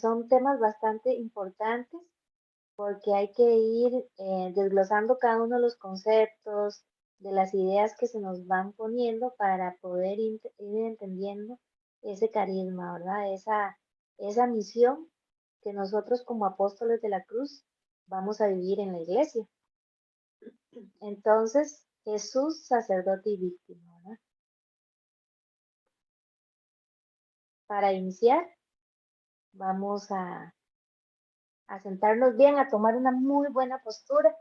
Son temas bastante importantes porque hay que ir desglosando cada uno de los conceptos, de las ideas que se nos van poniendo para poder ir entendiendo ese carisma, ¿verdad? Esa misión que nosotros como apóstoles de la cruz vamos a vivir en la iglesia. Entonces, Jesús, sacerdote y víctima, ¿verdad? Para iniciar, vamos a sentarnos bien, a tomar una muy buena postura,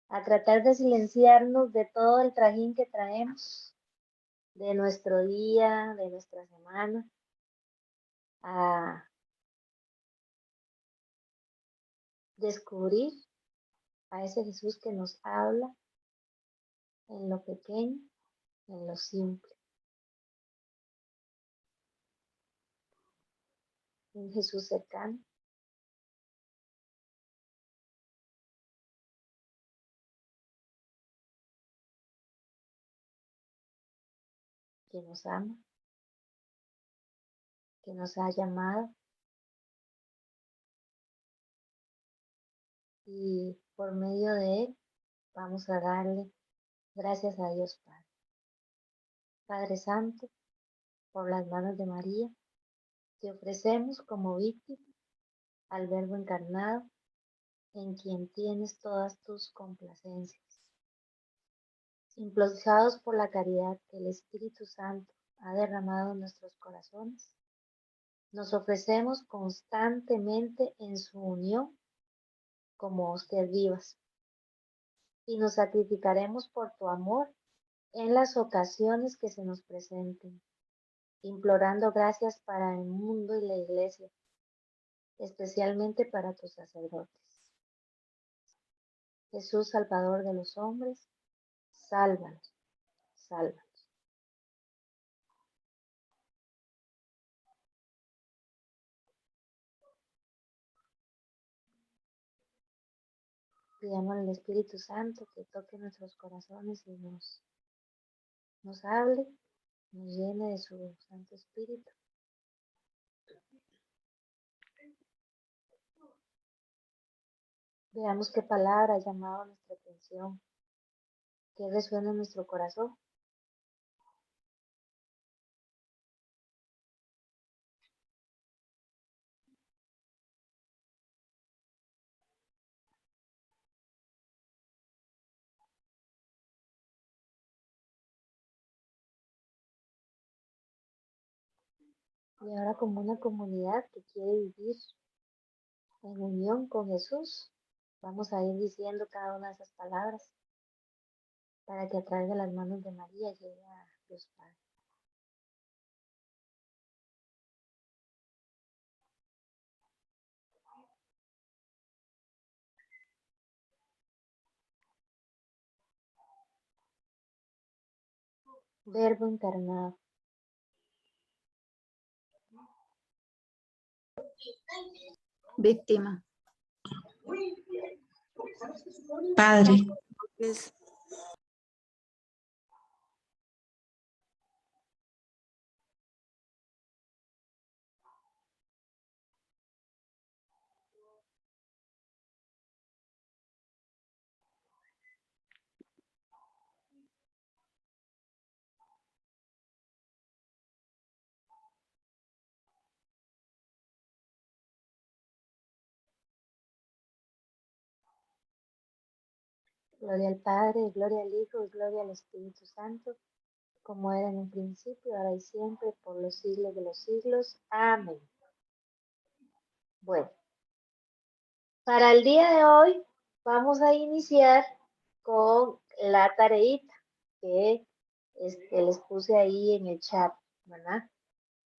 a tratar de silenciarnos de todo el trajín que traemos, de nuestro día, de nuestra semana, a descubrir a ese Jesús que nos habla en lo pequeño, en lo simple. Un Jesús cercano, que nos ama, que nos ha llamado y por medio de él vamos a darle gracias a Dios Padre. Padre Santo, por las manos de María, te ofrecemos como víctima al Verbo encarnado, en quien tienes todas tus complacencias. Impulsados por la caridad que el Espíritu Santo ha derramado en nuestros corazones, nos ofrecemos constantemente en su unión como hostias vivas y nos sacrificaremos por tu amor en las ocasiones que se nos presenten, implorando gracias para el mundo y la Iglesia, especialmente para tus sacerdotes. Jesús, Salvador de los hombres, sálvanos, sálvanos. Pidamos al Espíritu Santo que toque nuestros corazones y nos hable, nos llene de su Santo Espíritu. Veamos qué palabra ha llamado nuestra atención, qué resuena en nuestro corazón. Y ahora como una comunidad que quiere vivir en unión con Jesús, vamos a ir diciendo cada una de esas palabras para que a través de las manos de María llegue a Dios Padre. Verbo encarnado. Víctima. Padre. Gloria al Padre, gloria al Hijo, y gloria al Espíritu Santo, como era en un principio, ahora y siempre, por los siglos de los siglos. Amén. Bueno, para el día de hoy vamos a iniciar con la tareita que les puse ahí en el chat, ¿verdad?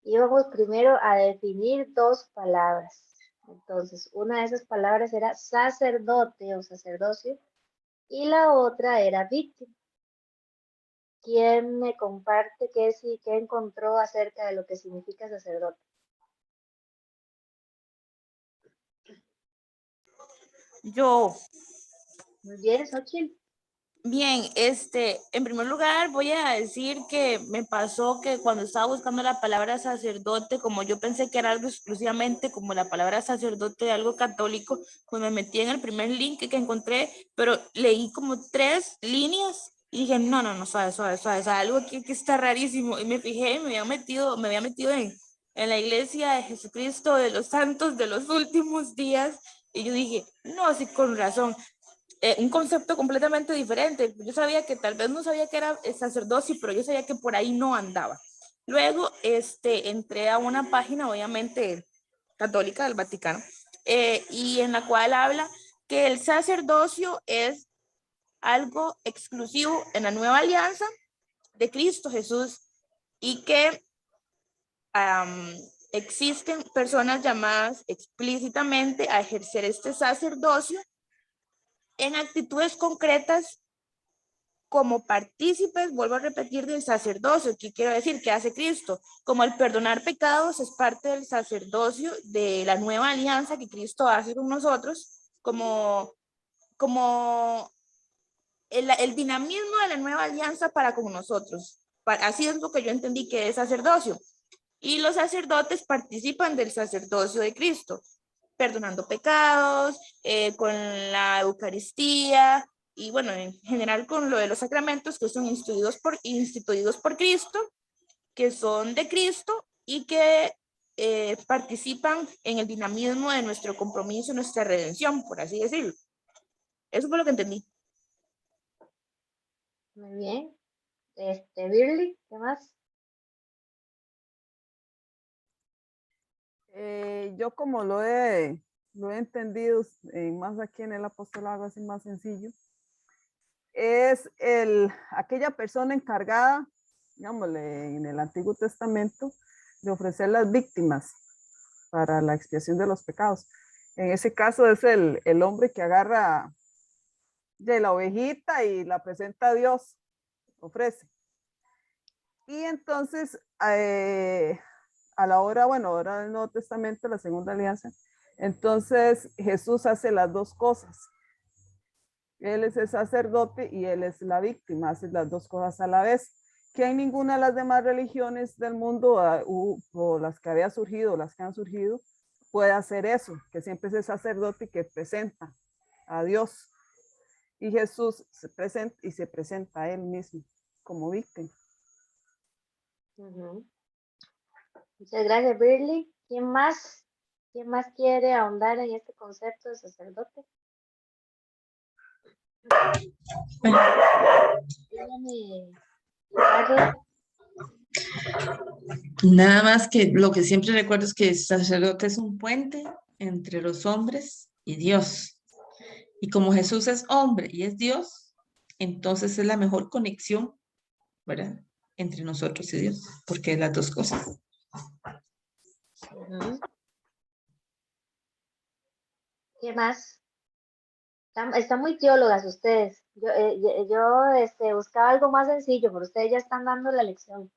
Y vamos primero a definir dos palabras. Entonces, una de esas palabras era sacerdote o sacerdocio y la otra era víctima. ¿Quién me comparte qué encontró acerca de lo que significa sacerdote? Yo. Muy bien, Xochitl. Bien, en primer lugar voy a decir que me pasó que cuando estaba buscando la palabra sacerdote, como yo pensé que era algo exclusivamente como la palabra sacerdote, algo católico, pues me metí en el primer link que encontré, pero leí como 3 líneas y dije, no, no, no, suave, suave, suave, o sea, algo que está rarísimo. Y me fijé, y me había metido en la iglesia de Jesucristo de los santos de los últimos días, y yo dije, no, sí, con razón. Un concepto completamente diferente. Yo sabía que tal vez no sabía que era sacerdocio, pero yo sabía que por ahí no andaba. Luego, entré a una página, obviamente, católica del Vaticano, y en la cual habla que el sacerdocio es algo exclusivo en la nueva alianza de Cristo Jesús y que existen personas llamadas explícitamente a ejercer este sacerdocio en actitudes concretas como partícipes, vuelvo a repetir, del sacerdocio. ¿Qué quiero decir? ¿Qué hace Cristo? Como el perdonar pecados es parte del sacerdocio de la nueva alianza que Cristo hace con nosotros, como el dinamismo de la nueva alianza para con nosotros. Así es lo que yo entendí que es sacerdocio. Y los sacerdotes participan del sacerdocio de Cristo, perdonando pecados, con la Eucaristía y bueno, en general con lo de los sacramentos que son instituidos por Cristo, que son de Cristo y que participan en el dinamismo de nuestro compromiso, nuestra redención, por así decirlo. Eso fue lo que entendí. Muy bien. Birly, ¿qué más? Yo como lo he entendido más aquí en el apostolado, así más sencillo, es aquella persona encargada, digámosle, en el Antiguo Testamento, de ofrecer las víctimas para la expiación de los pecados. En ese caso es el hombre que agarra de la ovejita y la presenta a Dios, ofrece. Y entonces, a la hora, bueno, ahora del Nuevo Testamento, la segunda alianza, entonces Jesús hace las dos cosas. Él es el sacerdote y él es la víctima, hace las dos cosas a la vez. Que en ninguna de las demás religiones del mundo, o las que había surgido, las que han surgido, puede hacer eso, que siempre es el sacerdote que presenta a Dios. Y Jesús se presenta a él mismo como víctima. Muchas gracias, Birly. ¿Quién más? ¿Quién más quiere ahondar en este concepto de sacerdote? Bueno, Dígame, Carla. nada más que lo que siempre recuerdo es que el sacerdote es un puente entre los hombres y Dios. Y como Jesús es hombre y es Dios, entonces es la mejor conexión, ¿verdad? Entre nosotros y Dios, porque es las dos cosas. ¿Qué más? Están muy teólogas ustedes. Yo buscaba algo más sencillo, pero ustedes ya están dando la lección.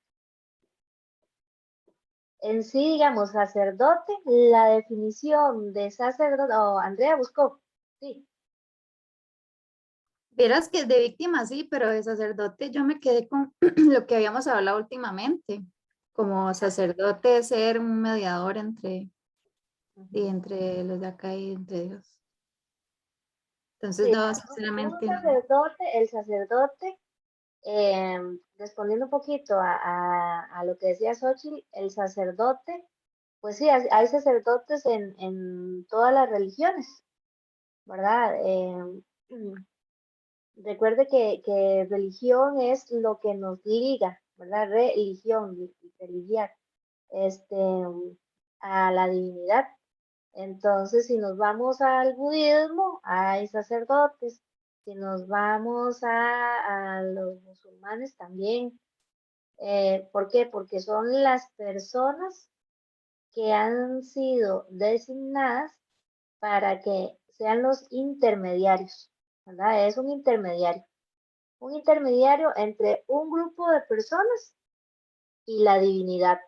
En sí, digamos, sacerdote, la definición de sacerdote, Andrea buscó, sí. Verás que de víctima sí, pero de sacerdote yo me quedé con lo que habíamos hablado últimamente, como sacerdote ser un mediador entre los de acá y entre Dios. Entonces, Sí, no, sinceramente. el sacerdote, respondiendo un poquito a lo que decía Xochitl, el sacerdote, pues sí, hay sacerdotes en todas las religiones, ¿verdad? Recuerde que religión es lo que nos liga, ¿verdad? Religión, religiar, a la divinidad. Entonces, si nos vamos al budismo, hay sacerdotes. Si nos vamos a los musulmanes también. ¿Por qué? Porque son las personas que han sido designadas para que sean los intermediarios, ¿verdad? Es un intermediario entre un grupo de personas y la divinidad.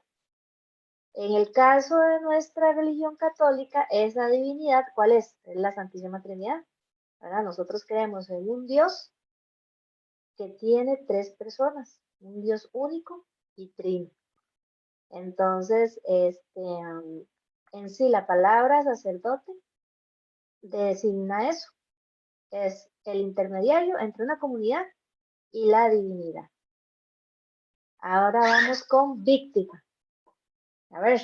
En el caso de nuestra religión católica, esa divinidad, ¿cuál es? Es la Santísima Trinidad, ¿verdad? Nosotros creemos en un Dios que tiene tres personas, un Dios único y trino. Entonces, en sí, la palabra sacerdote designa eso, es el intermediario entre una comunidad y la divinidad. Ahora vamos con víctima. A ver,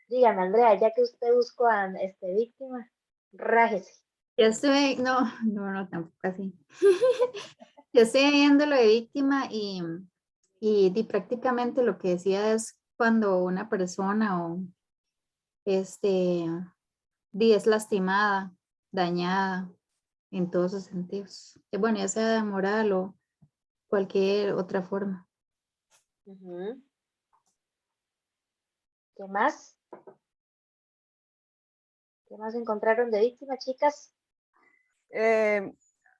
dígame, Andrea, ya que usted buscó a víctima, rájese. Yo estoy, no, tampoco así. Yo estoy viendo lo de víctima y prácticamente lo que decía es cuando una persona es lastimada, dañada en todos sus sentidos. Bueno, ya sea de moral o cualquier otra forma. Uh-huh. ¿Qué más? ¿Qué más encontraron de víctima, chicas?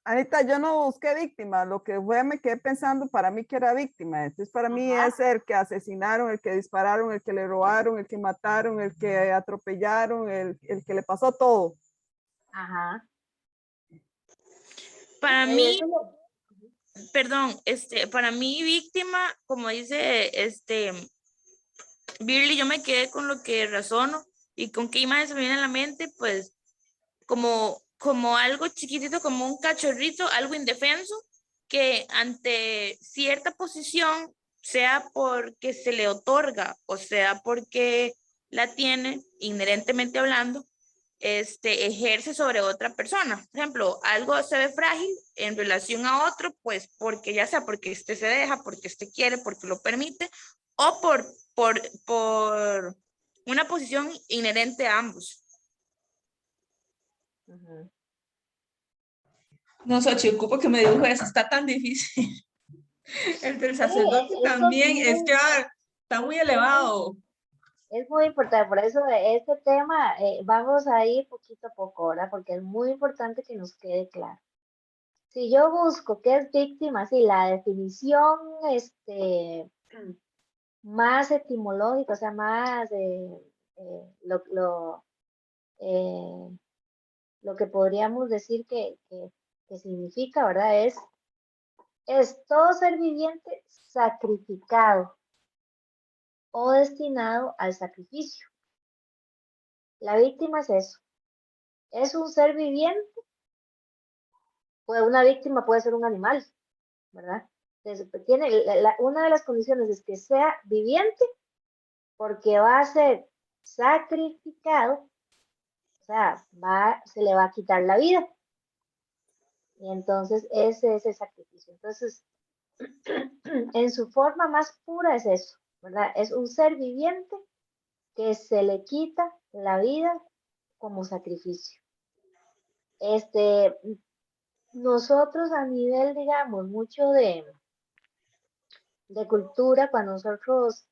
Anita, yo no busqué víctima, lo que fue me quedé pensando para mí que era víctima. Entonces para mí es el que asesinaron, el que dispararon, el que le robaron, el que mataron, el que atropellaron, el que le pasó todo. Ajá. Para Sí, mí, eso perdón, para mí víctima, como dice Birly, yo me quedé con lo que razono y con qué imagen se me viene a la mente, pues como algo chiquitito, como un cachorrito, algo indefenso, que ante cierta posición, sea porque se le otorga o sea porque la tiene, inherentemente hablando, ejerce sobre otra persona. Por ejemplo, algo se ve frágil en relación a otro, pues porque ya sea porque se deja, porque quiere, porque lo permite, o por una posición inherente a ambos. uh-huh. No, Xochitl, ocupo que me dibuje eso, está tan difícil. El del sacerdote Sí, también, es que está muy elevado. es muy importante, por eso este tema vamos a ir poquito a poco, ¿verdad? Porque es muy importante que nos quede claro. Si yo busco qué es víctima, sí, la definición más etimológica, o sea, más lo que podríamos decir que significa, ¿verdad? Es todo ser viviente sacrificado o destinado al sacrificio. La víctima es eso. Es un ser viviente, pues una víctima puede ser un animal, ¿verdad? Entonces, una de las condiciones es que sea viviente porque va a ser sacrificado, o sea, se le va a quitar la vida. Y entonces ese es el sacrificio. Entonces, en su forma más pura es eso, ¿verdad? Es un ser viviente que se le quita la vida como sacrificio. Nosotros a nivel, digamos, mucho de cultura, cuando nosotros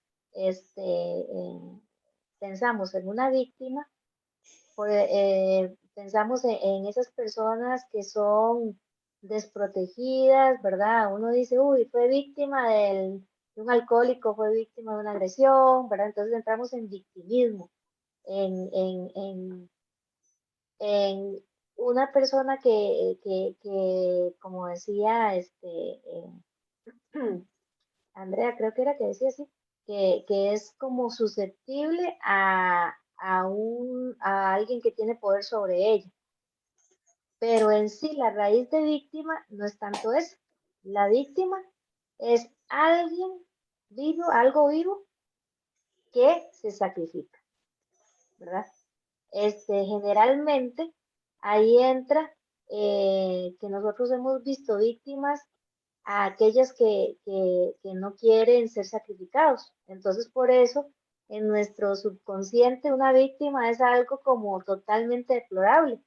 pensamos en una víctima, pensamos en esas personas que son desprotegidas, ¿verdad? Uno dice, uy, fue víctima de un alcohólico, fue víctima de una agresión, ¿verdad? Entonces entramos en victimismo, en una persona que como decía Andrea, creo que era que decía así, que es como susceptible a alguien que tiene poder sobre ella. Pero en sí, la raíz de víctima no es tanto eso. La víctima es alguien vivo, algo vivo que se sacrifica, ¿verdad? Generalmente ahí entra que nosotros hemos visto víctimas a aquellas que no quieren ser sacrificados. Entonces, por eso, en nuestro subconsciente, una víctima es algo como totalmente deplorable,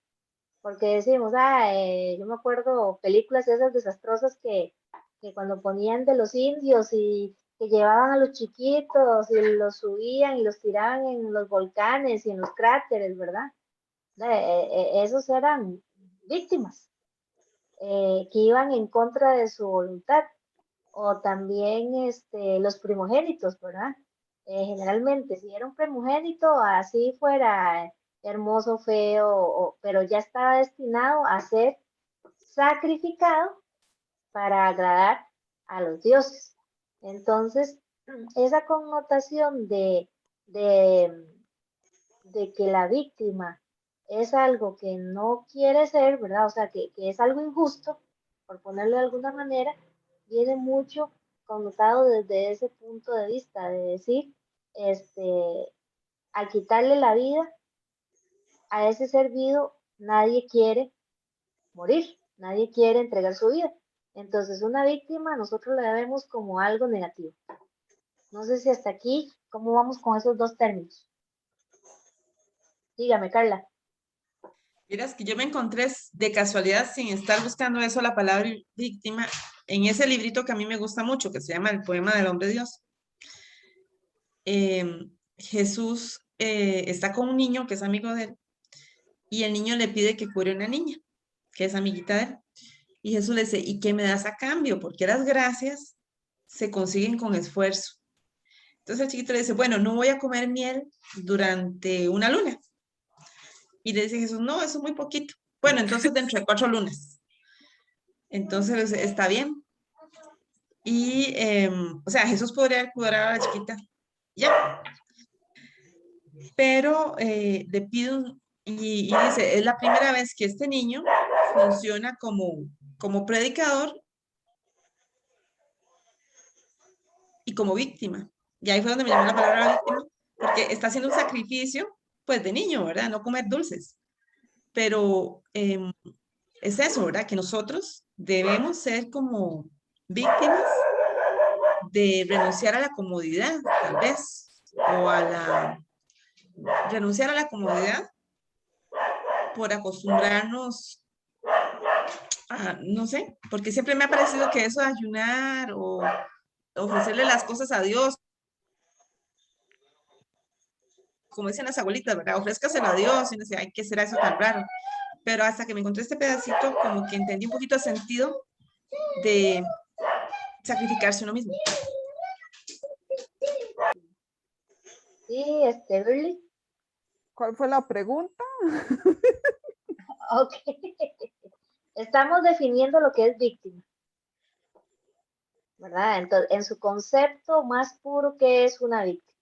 porque decimos, yo me acuerdo películas esas desastrosas que cuando ponían de los indios y que llevaban a los chiquitos y los subían y los tiraban en los volcanes y en los cráteres, ¿verdad? Esos eran víctimas que iban en contra de su voluntad. O también los primogénitos, ¿verdad? Generalmente, si era un primogénito, así fuera hermoso, feo, pero ya estaba destinado a ser sacrificado para agradar a los dioses. Entonces, esa connotación de que la víctima es algo que no quiere ser, ¿verdad? O sea, que es algo injusto, por ponerlo de alguna manera, viene mucho connotado desde ese punto de vista, de decir, al quitarle la vida a ese ser vivo, nadie quiere morir, nadie quiere entregar su vida. Entonces, una víctima nosotros la vemos como algo negativo. No sé si hasta aquí, ¿cómo vamos con esos dos términos? Dígame, Carla. Miras que yo me encontré de casualidad, sin estar buscando eso, la palabra víctima, en ese librito que a mí me gusta mucho, que se llama El poema del hombre Dios. Jesús está con un niño que es amigo de él, y el niño le pide que cure a una niña, que es amiguita de él. Y Jesús le dice, ¿y qué me das a cambio? Porque las gracias se consiguen con esfuerzo. Entonces el chiquito le dice, bueno, no voy a comer miel durante una luna. Y le dice Jesús, no, eso es muy poquito. Bueno, entonces dentro de 4 lunas. Entonces le dice, está bien. Y, o sea, Jesús podría curar a la chiquita, ya. Pero le pide y dice, es la primera vez que este niño funciona como predicador y como víctima. Y ahí fue donde me llamó la palabra víctima, porque está haciendo un sacrificio, pues, de niño, ¿verdad? No comer dulces. Pero es eso, ¿verdad? Que nosotros debemos ser como víctimas de renunciar a la comodidad, tal vez, o renunciar a la comodidad por acostumbrarnos a, no sé, porque siempre me ha parecido que eso de ayunar o ofrecerle las cosas a Dios, como dicen las abuelitas, ¿verdad? Ofrézcaselo a Dios, y no sé, ay, ¿qué será eso tan raro? Pero hasta que me encontré este pedacito, como que entendí un poquito el sentido de sacrificarse uno mismo. Sí, Berly. ¿Cuál fue la pregunta? Ok. Estamos definiendo lo que es víctima, ¿verdad? Entonces, en su concepto más puro, ¿qué es una víctima?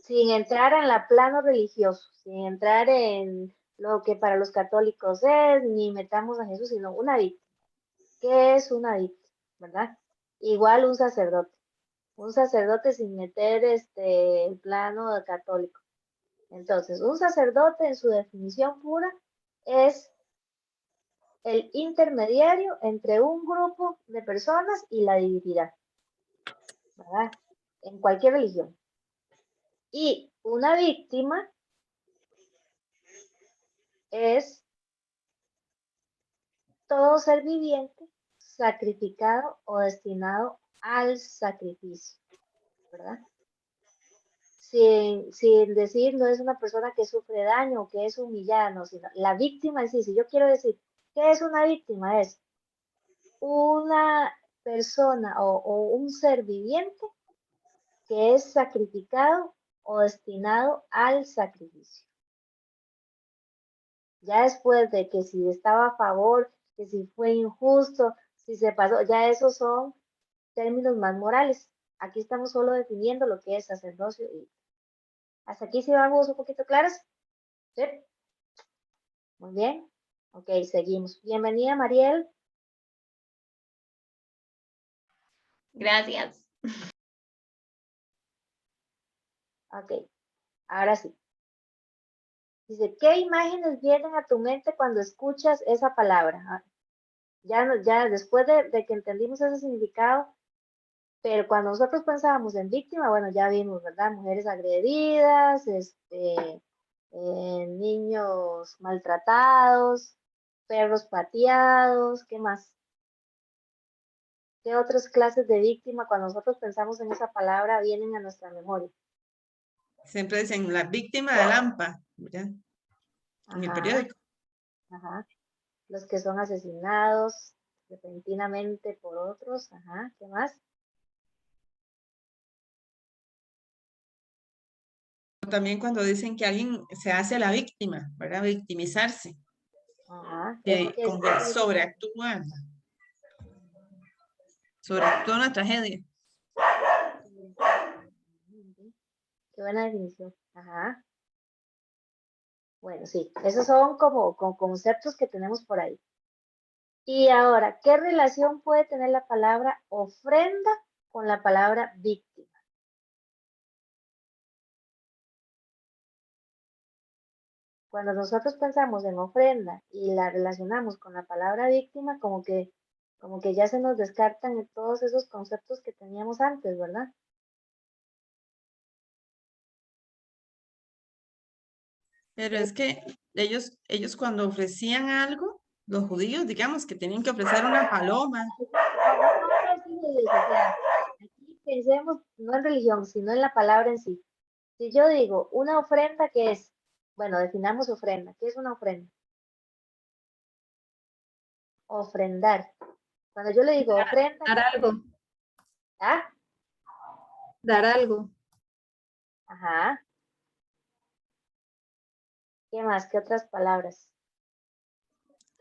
Sin entrar en la plano religioso, sin entrar en lo que para los católicos es, ni metamos a Jesús, sino una víctima. ¿Qué es una víctima? ¿Verdad? Igual un sacerdote sin meter el plano católico. Entonces, un sacerdote en su definición pura es el intermediario entre un grupo de personas y la divinidad, ¿verdad? En cualquier religión. Y una víctima es todo ser viviente sacrificado o destinado al sacrificio, ¿verdad? Sin decir no es una persona que sufre daño o que es humillada, no, sino la víctima en sí. Si yo quiero decir, ¿qué es una víctima? Es una persona o un ser viviente que es sacrificado o destinado al sacrificio. Ya después de que si estaba a favor, que si fue injusto, si se pasó, ya esos son términos más morales. Aquí estamos solo definiendo lo que es sacerdocio. Y hasta aquí sí vamos un poquito claros. ¿Sí? Muy bien. Ok, seguimos. Bienvenida, Mariel. Gracias. Ok, ahora sí. Dice, ¿qué imágenes vienen a tu mente cuando escuchas esa palabra? Ya después de que entendimos ese significado, pero cuando nosotros pensábamos en víctima, bueno, ya vimos, ¿verdad? Mujeres agredidas, niños maltratados, perros pateados, ¿qué más? ¿Qué otras clases de víctima cuando nosotros pensamos en esa palabra vienen a nuestra memoria? Siempre dicen la víctima de Lampa, ¿verdad? En el Ajá, periódico. ajá. Los que son asesinados repentinamente por otros, ajá, ¿qué más? También cuando dicen que alguien se hace la víctima, ¿verdad? Victimizarse, Ajá, como que sobreactúa. sobreactúa una tragedia. Qué buena definición. Ajá. Bueno, sí, esos son como conceptos que tenemos por ahí. Y ahora, ¿qué relación puede tener la palabra ofrenda con la palabra víctima? Cuando nosotros pensamos en ofrenda y la relacionamos con la palabra víctima, como que ya se nos descartan todos esos conceptos que teníamos antes, ¿verdad? Pero es que ellos cuando ofrecían algo, los judíos, digamos, que tenían que ofrecer una paloma. O sea, aquí pensemos no en religión, sino en la palabra en sí. Si yo digo una ofrenda, ¿qué es? Bueno, definamos ofrenda. ¿Qué es una ofrenda? Ofrendar. Cuando yo le digo ofrenda, Dar algo, ¿ah? dar algo. Ajá. ¿Qué más? ¿Qué otras palabras?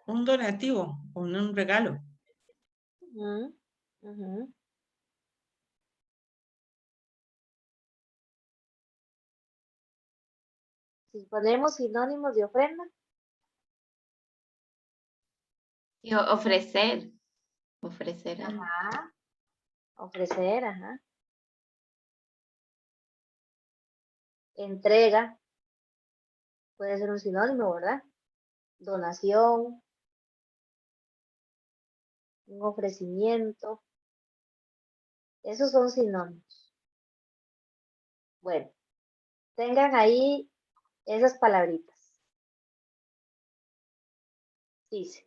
Un donativo, un regalo. Ujú, ujú. Si ponemos sinónimos de ofrenda, Y ofrecer algo. ajá, ofrecer, ajá. Entrega, puede ser un sinónimo, ¿verdad? Donación, un ofrecimiento, esos son sinónimos. Bueno, tengan ahí esas palabritas. Dice,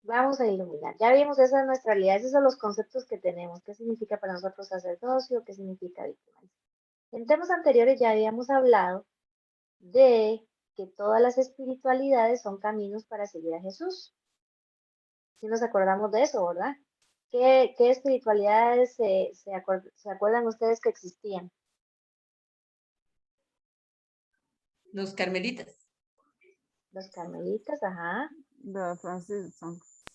vamos a iluminar. Ya vimos esa es nuestra realidad, esos son los conceptos que tenemos. ¿Qué significa para nosotros sacerdocio? ¿Qué significa víctima? En temas anteriores ya habíamos hablado de que todas las espiritualidades son caminos para seguir a Jesús. Si nos acordamos de eso, ¿verdad? ¿Qué espiritualidades se acuerdan ustedes que existían? Los carmelitas. Los carmelitas, ajá, De Francis,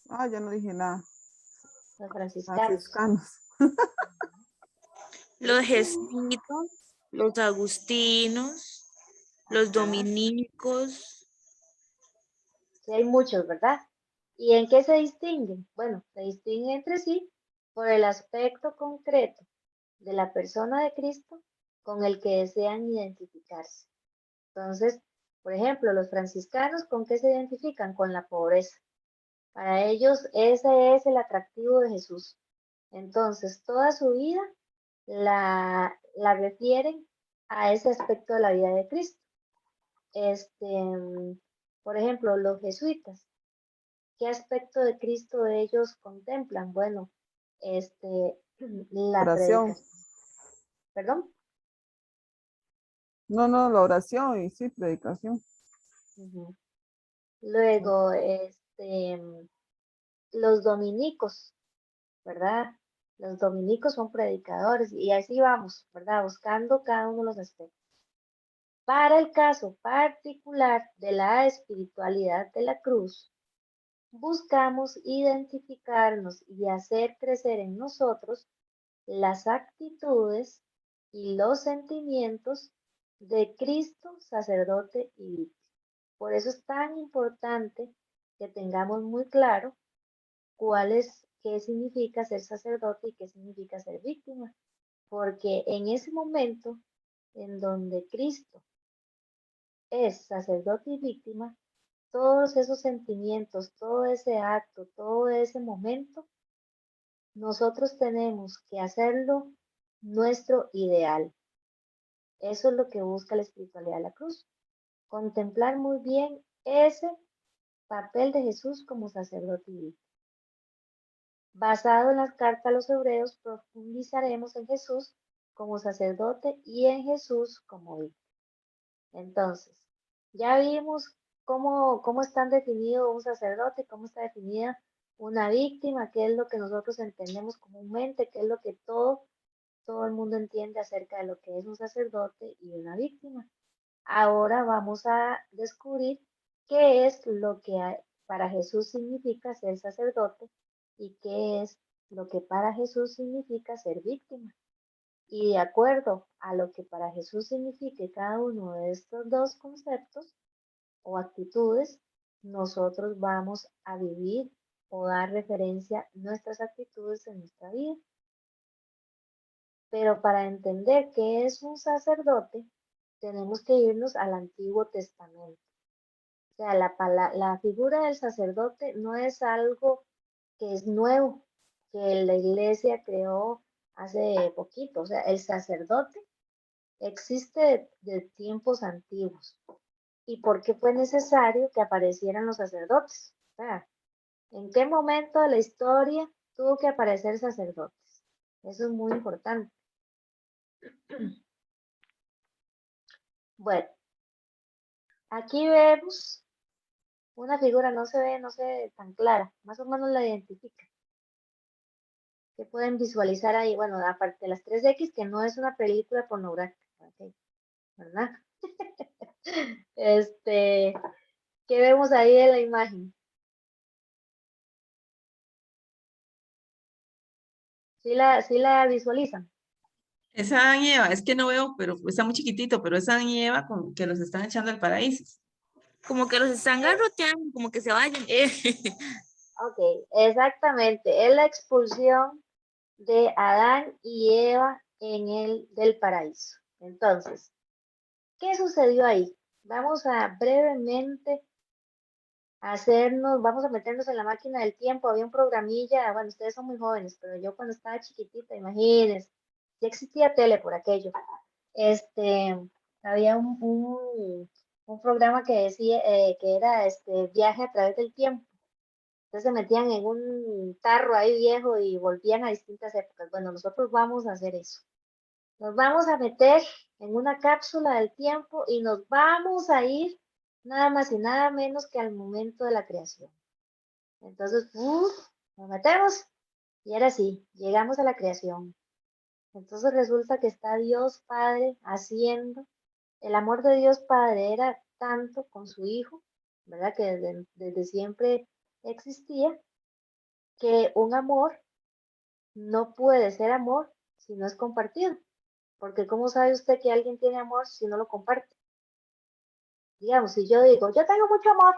ya no dije nada. los franciscanos. Franciscanos. Los jesuitas, los agustinos, los dominicos. Sí, hay muchos, ¿verdad? ¿Y en qué se distinguen? Bueno, se distinguen entre sí por el aspecto concreto de la persona de Cristo con el que desean identificarse. Entonces, por ejemplo, los franciscanos, ¿con qué se identifican? Con la pobreza. Para ellos ese es el atractivo de Jesús. Entonces, toda su vida la refieren a ese aspecto de la vida de Cristo. Por ejemplo, los jesuitas, ¿qué aspecto de Cristo ellos contemplan? Bueno, la Oración. predicación. ¿Perdón? No, la oración y sí, predicación. Ujú. Luego, los dominicos, ¿verdad? Los dominicos son predicadores y así vamos, ¿verdad? Buscando cada uno de los aspectos. Para el caso particular de la espiritualidad de la cruz, buscamos identificarnos y hacer crecer en nosotros las actitudes y los sentimientos de Cristo, sacerdote y víctima. Por eso es tan importante que tengamos muy claro qué significa ser sacerdote y qué significa ser víctima, porque en ese momento en donde Cristo es sacerdote y víctima, todos esos sentimientos, todo ese acto, todo ese momento, nosotros tenemos que hacerlo nuestro ideal. Eso es lo que busca la espiritualidad de la cruz. Contemplar muy bien ese papel de Jesús como sacerdote y víctima. Basado en las cartas a los hebreos, profundizaremos en Jesús como sacerdote y en Jesús como víctima. Entonces, ya vimos cómo están definidos un sacerdote, cómo está definida una víctima, qué es lo que nosotros entendemos comúnmente, qué es lo que todo el mundo entiende acerca de lo que es un sacerdote y una víctima. Ahora vamos a descubrir qué es lo que para Jesús significa ser sacerdote y qué es lo que para Jesús significa ser víctima. Y de acuerdo a lo que para Jesús signifique cada uno de estos dos conceptos o actitudes, nosotros vamos a vivir o dar referencia a nuestras actitudes en nuestra vida. Pero para entender qué es un sacerdote, tenemos que irnos al Antiguo Testamento. O sea, la figura del sacerdote no es algo que es nuevo, que la iglesia creó hace poquito. O sea, el sacerdote existe de tiempos antiguos. ¿Y por qué fue necesario que aparecieran los sacerdotes? O sea, ¿en qué momento de la historia tuvo que aparecer sacerdotes? Eso es muy importante. Bueno, aquí vemos una figura, no se ve tan clara, más o menos la identifica. ¿Qué pueden visualizar ahí? Bueno, aparte de las 3X, que no es una película pornográfica, ¿okay? ¿Verdad? ¿Qué vemos ahí en la imagen? ¿Sí la visualizan? Es Adán y Eva, es que no veo, pero está muy chiquitito, pero es Adán y Eva que los están echando al paraíso. Como que los están garroteando, como que se vayan. Ok, exactamente. Es la expulsión de Adán y Eva del paraíso. Entonces, ¿qué sucedió ahí? Vamos a brevemente vamos a meternos en la máquina del tiempo. Había un programilla, bueno, ustedes son muy jóvenes, pero yo cuando estaba chiquitita, imagínense, ya existía tele por aquello. Había un programa que decía que era viaje a través del tiempo. Entonces se metían en un tarro ahí viejo y volvían a distintas épocas. Bueno, nosotros vamos a hacer eso. Nos vamos a meter en una cápsula del tiempo y nos vamos a ir nada más y nada menos que al momento de la creación. Entonces, nos metemos y ahora sí, llegamos a la creación. Entonces resulta que está Dios Padre haciendo, el amor de Dios Padre era tanto con su Hijo, ¿verdad? Que desde siempre existía, que un amor no puede ser amor si no es compartido. Porque ¿cómo sabe usted que alguien tiene amor si no lo comparte? Digamos, si yo digo, yo tengo mucho amor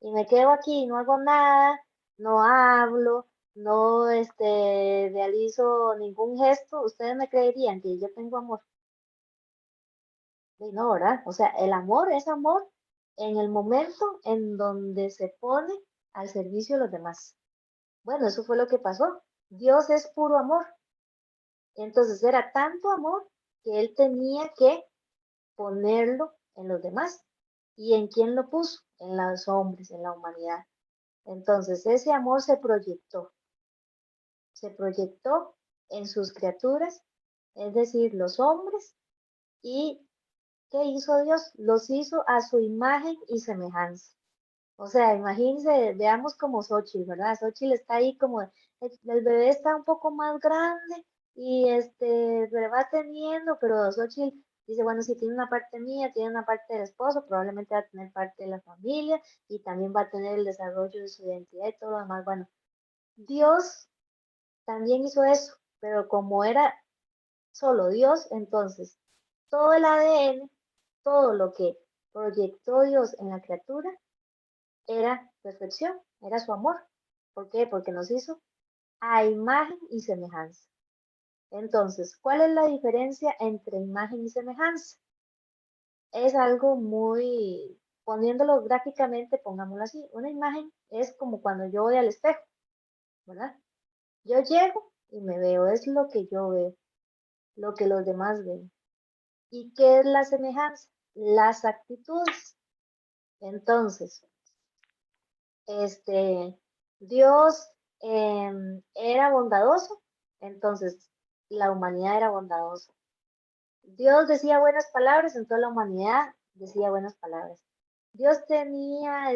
y me quedo aquí y no hago nada, no hablo, no realizo ningún gesto, ustedes me creerían que yo tengo amor. Y no, ¿verdad? O sea, el amor es amor en el momento en donde se pone al servicio de los demás. Bueno, eso fue lo que pasó. Dios es puro amor. Entonces era tanto amor que él tenía que ponerlo en los demás. ¿Y en quién lo puso? En los hombres, en la humanidad. Entonces ese amor se proyectó en sus criaturas, es decir, los hombres. ¿Y qué hizo Dios? Los hizo a su imagen y semejanza. O sea, imagínense, veamos como Xochitl, ¿verdad? Xochitl está ahí como, el bebé está un poco más grande y va teniendo, pero Xochitl dice, bueno, si tiene una parte mía, tiene una parte del esposo, probablemente va a tener parte de la familia y también va a tener el desarrollo de su identidad y todo lo demás. Bueno, Dios también hizo eso, pero como era solo Dios, entonces todo el ADN, todo lo que proyectó Dios en la criatura, era perfección, era su amor. ¿Por qué? Porque nos hizo a imagen y semejanza. Entonces, ¿cuál es la diferencia entre imagen y semejanza? Es algo muy, poniéndolo gráficamente, pongámoslo así, una imagen es como cuando yo voy al espejo, ¿verdad? Yo llego y me veo, es lo que yo veo, lo que los demás ven. ¿Y qué es la semejanza? Las actitudes. Entonces, Dios era bondadoso, entonces la humanidad era bondadosa. Dios decía buenas palabras, entonces la humanidad decía buenas palabras. Dios tenía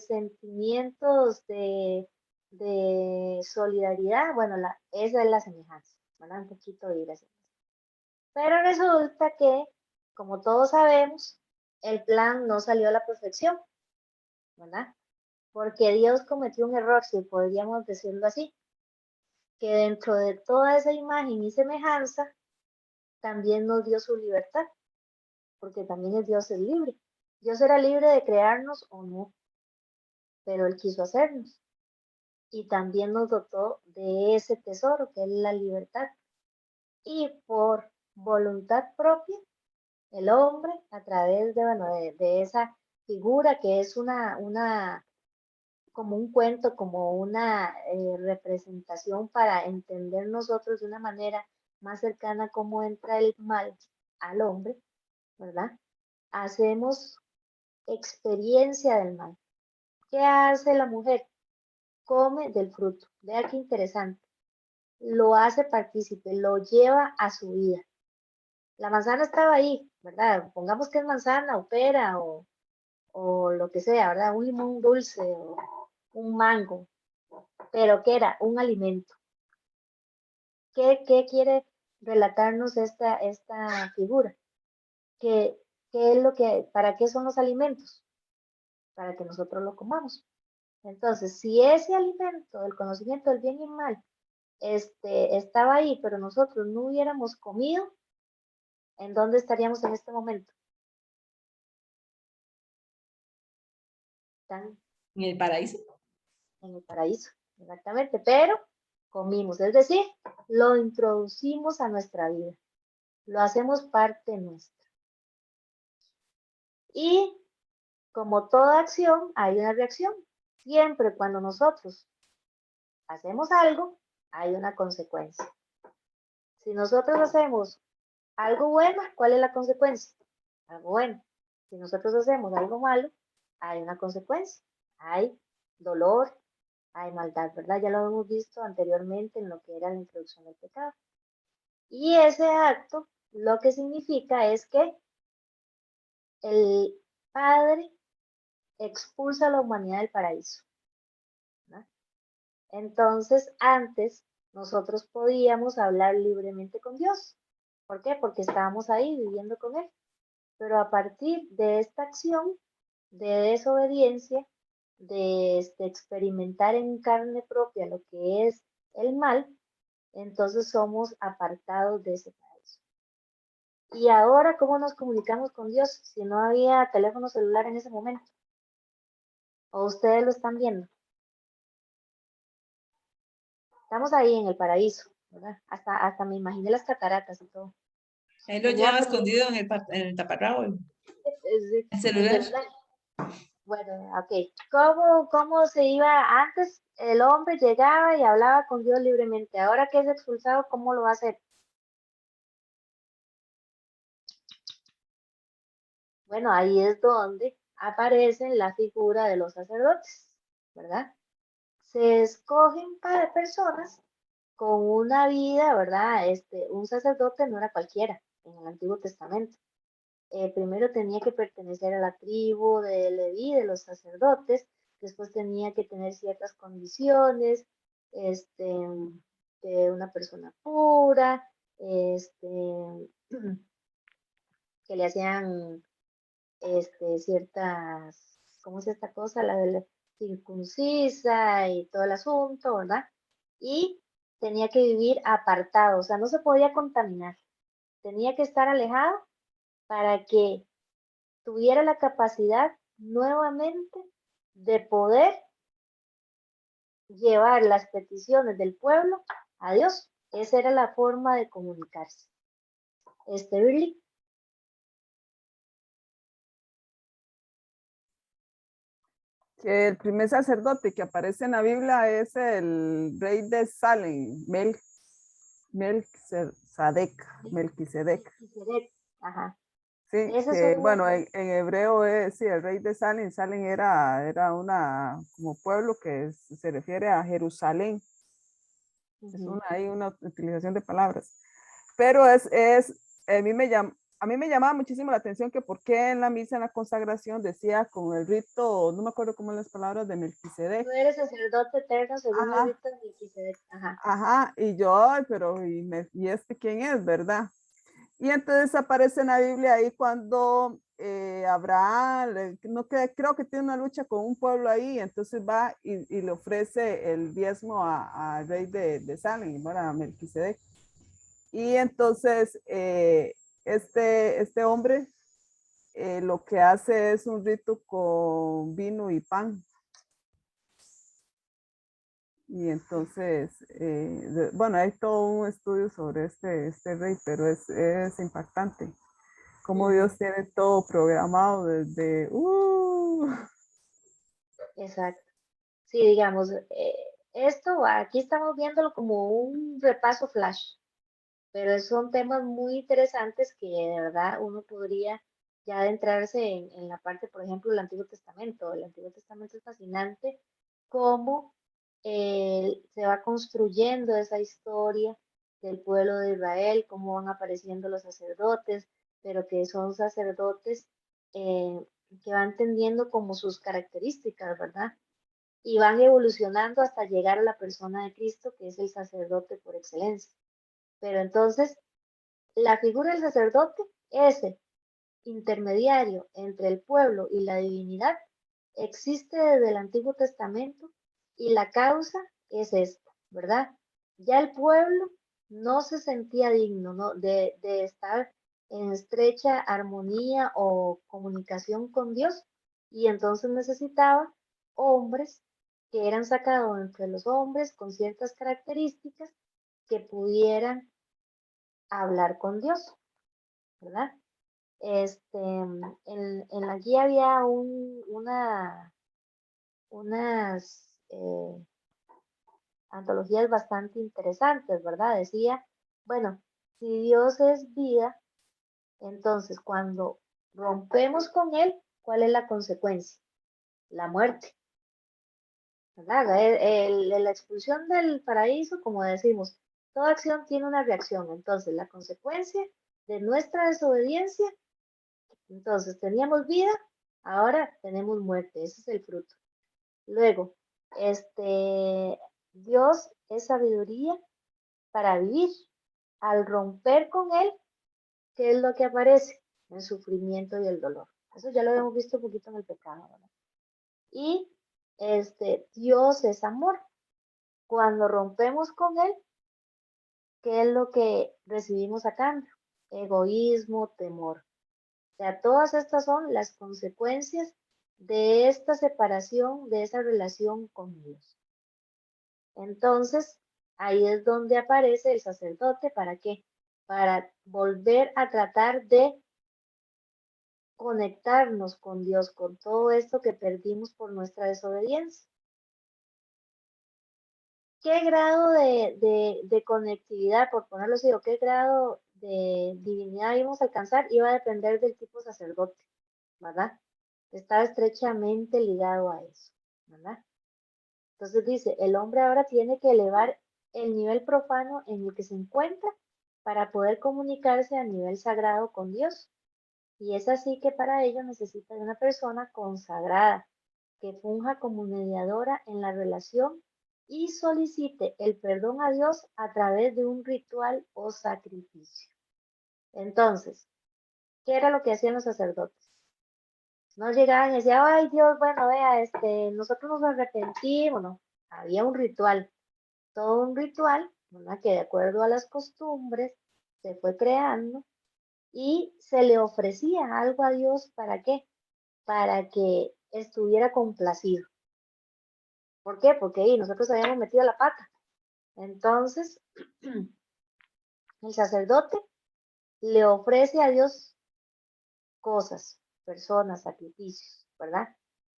sentimientos de solidaridad, bueno, esa es la semejanza, ¿verdad? Un poquito de gracia. Pero resulta que, como todos sabemos, el plan no salió a la perfección, ¿verdad? Porque Dios cometió un error, si podríamos decirlo así. que dentro de toda esa imagen y semejanza también nos dio su libertad, porque también Dios es libre. Dios era libre de crearnos o no, pero Él quiso hacernos. Y también nos dotó de ese tesoro que es la libertad. Y por voluntad propia, el hombre, a través de, bueno, de esa figura que es como un cuento, como una representación para entender nosotros de una manera más cercana cómo entra el mal al hombre, ¿verdad? Hacemos experiencia del mal. ¿Qué hace la mujer? Come del fruto. Vea qué interesante. Lo hace partícipe, lo lleva a su vida. La manzana estaba ahí, ¿verdad? Pongamos que es manzana o pera o lo que sea, ¿verdad? Un limón dulce o un mango, pero ¿qué era? Un alimento. ¿Qué quiere relatarnos esta figura? ¿Qué es lo que, para qué son los alimentos? Para que nosotros lo comamos. Entonces, si ese alimento, el conocimiento del bien y mal, estaba ahí, pero nosotros no hubiéramos comido, ¿en dónde estaríamos en este momento? Están En el paraíso. en el paraíso, exactamente, pero comimos, es decir, lo introducimos a nuestra vida, lo hacemos parte nuestra. Y como toda acción, hay una reacción. Siempre cuando nosotros hacemos algo, hay una consecuencia. Si nosotros hacemos algo bueno, ¿cuál es la consecuencia? Algo bueno. Si nosotros hacemos algo malo, hay una consecuencia. Hay dolor, hay maldad, ¿verdad? Ya lo hemos visto anteriormente en lo que era la introducción del pecado. Y ese acto lo que significa es que el Padre expulsa a la humanidad del paraíso, ¿no? Entonces, antes nosotros podíamos hablar libremente con Dios. ¿Por qué? Porque estábamos ahí viviendo con Él. Pero a partir de esta acción de desobediencia, de experimentar en carne propia lo que es el mal, entonces somos apartados de ese paraíso. Y ahora, ¿cómo nos comunicamos con Dios si no había teléfono celular en ese momento? ¿O ustedes lo están viendo? Estamos ahí en el paraíso, ¿verdad? Hasta me imaginé las cataratas y todo. Él lo Tenía lleva como escondido en el taparrabo, el celular. ¿verdad? Bueno, ok. ¿Cómo se iba antes? El hombre llegaba y hablaba con Dios libremente. Ahora que es expulsado, ¿cómo lo va a hacer? Bueno, ahí es donde aparece la figura de los sacerdotes, ¿verdad? Se escogen para personas con una vida, ¿verdad? Un sacerdote no era cualquiera en el Antiguo Testamento. Primero tenía que pertenecer a la tribu de Leví, de los sacerdotes, después tenía que tener ciertas condiciones, de una persona pura, que le hacían ciertas, ¿cómo es esta cosa? La de la circuncisa y todo el asunto, ¿verdad? Y tenía que vivir apartado, o sea, no se podía contaminar, tenía que estar alejado para que tuviera la capacidad nuevamente de poder llevar las peticiones del pueblo a Dios. Esa era la forma de comunicarse. Billy. Que el primer sacerdote que aparece en la Biblia es el rey de Salem, Melquisedec. Ajá. Sí, Ese es que bueno, un... en hebreo es, sí, el rey de Salem. Salem era una como pueblo que se refiere a Jerusalén. Es hay una utilización de palabras. Pero a mí me llamaba muchísimo la atención que por qué en la misa, en la consagración, decía con el rito, no me acuerdo cómo las palabras de Melquisedec. Tú eres sacerdote eterno según el Ajá, rito de Melquisedec. Ajá. ajá, y yo, ay, pero ¿y este quién es, verdad? Y entonces aparece en la Biblia ahí cuando Abraham, no, creo que tiene una lucha con un pueblo ahí, entonces va y le ofrece el diezmo al rey de Salem, bueno, a Melquisedec. Y entonces este hombre lo que hace es un rito con vino y pan. Y entonces, bueno, hay todo un estudio sobre este rey, pero es impactante. Como Dios tiene todo programado desde... Exacto. Sí, digamos, esto aquí estamos viéndolo como un repaso flash, pero son temas muy interesantes que de verdad uno podría ya adentrarse en la parte, por ejemplo, del Antiguo Testamento. El Antiguo Testamento es fascinante cómo se va construyendo esa historia del pueblo de Israel, cómo van apareciendo los sacerdotes, pero que son sacerdotes que van teniendo como sus características, ¿verdad? Y van evolucionando hasta llegar a la persona de Cristo, que es el sacerdote por excelencia. Pero entonces, la figura del sacerdote, ese intermediario entre el pueblo y la divinidad, existe desde el Antiguo Testamento y la causa es esta, ¿verdad? Ya el pueblo no se sentía digno, ¿no? de estar en estrecha armonía o comunicación con Dios y entonces necesitaba hombres que eran sacados entre los hombres con ciertas características que pudieran hablar con Dios, ¿verdad? En la guía había unas antologías bastante interesantes, ¿verdad? Decía, bueno, si Dios es vida, entonces cuando rompemos con Él, ¿cuál es la consecuencia? La muerte, ¿verdad? La expulsión del paraíso, como decimos, toda acción tiene una reacción, entonces la consecuencia de nuestra desobediencia, entonces teníamos vida, ahora tenemos muerte, ese es el fruto. Luego, Dios es sabiduría para vivir. Al romper con Él, ¿qué es lo que aparece? El sufrimiento y el dolor. Eso ya lo hemos visto un poquito en el pecado, ¿verdad? Y Dios es amor. Cuando rompemos con Él, ¿qué es lo que recibimos a cambio? Egoísmo, temor. O sea, todas estas son las consecuencias de esta separación, de esa relación con Dios. Entonces, ahí es donde aparece el sacerdote. ¿Para qué? Para volver a tratar de conectarnos con Dios, con todo esto que perdimos por nuestra desobediencia. ¿Qué grado de conectividad, por ponerlo así, o qué grado de divinidad íbamos a alcanzar? Iba a depender del tipo de sacerdote, ¿verdad? Estaba estrechamente ligado a eso, ¿verdad? Entonces dice, el hombre ahora tiene que elevar el nivel profano en el que se encuentra para poder comunicarse a nivel sagrado con Dios. Y es así que para ello necesita de una persona consagrada, que funja como mediadora en la relación y solicite el perdón a Dios a través de un ritual o sacrificio. Entonces, ¿qué era lo que hacían los sacerdotes? No llegaban y decían, ay Dios, bueno, vea, nosotros nos arrepentimos, no. Había un ritual, todo un ritual, ¿verdad? Que de acuerdo a las costumbres se fue creando y se le ofrecía algo a Dios. ¿Para qué? Para que estuviera complacido. ¿Por qué? Porque ahí nosotros habíamos metido la pata. Entonces, el sacerdote le ofrece a Dios cosas, personas, sacrificios, ¿verdad?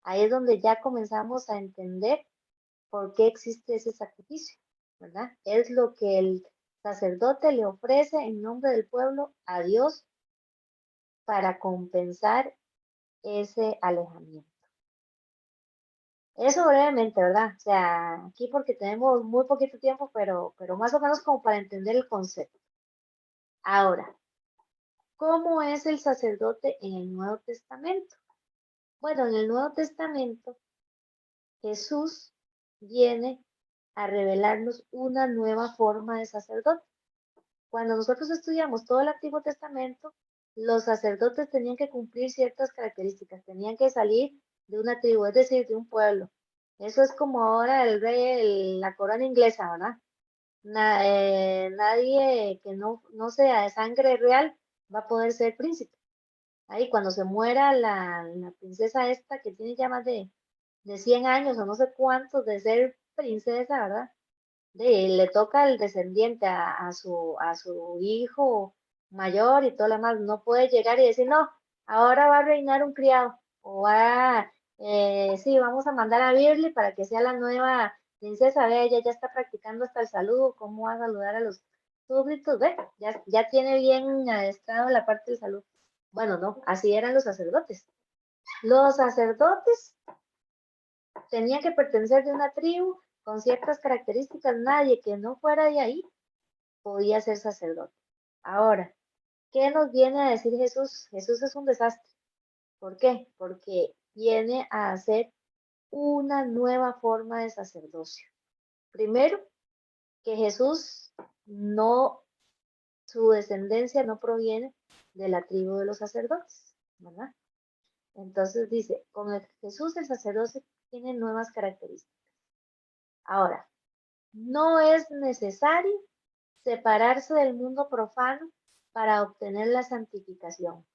Ahí es donde ya comenzamos a entender por qué existe ese sacrificio, ¿verdad? Es lo que el sacerdote le ofrece en nombre del pueblo a Dios para compensar ese alejamiento. Eso brevemente, ¿verdad? O sea, aquí porque tenemos muy poquito tiempo, pero más o menos como para entender el concepto. Ahora, ¿cómo es el sacerdote en el Nuevo Testamento? Bueno, en el Nuevo Testamento, Jesús viene a revelarnos una nueva forma de sacerdote. Cuando nosotros estudiamos todo el Antiguo Testamento, los sacerdotes tenían que cumplir ciertas características, tenían que salir de una tribu, es decir, de un pueblo. Eso es como ahora el rey, la corona inglesa, ¿verdad? Nadie que no sea de sangre real va a poder ser príncipe. Ahí cuando se muera la princesa esta que tiene ya más de 100 años o no sé cuántos de ser princesa, ¿verdad? Le toca al descendiente, a su hijo mayor y todo lo demás. No puede llegar y decir, no, ahora va a reinar un criado. O sí, vamos a mandar a Birly para que sea la nueva princesa. Ve, ella ya está practicando hasta el saludo, cómo va a saludar a los súbditos. Ve, ya tiene bien adestrado la parte del saludo. Bueno, no, así eran los sacerdotes. Los sacerdotes tenían que pertenecer de una tribu con ciertas características. Nadie que no fuera de ahí podía ser sacerdote. Ahora, ¿qué nos viene a decir Jesús? Jesús es un desastre. ¿Por qué? Porque viene a hacer una nueva forma de sacerdocio. Primero, que Jesús no, su descendencia no proviene de la tribu de los sacerdotes, ¿verdad? Entonces dice, con Jesús el sacerdocio tiene nuevas características. Ahora, no es necesario separarse del mundo profano para obtener la santificación.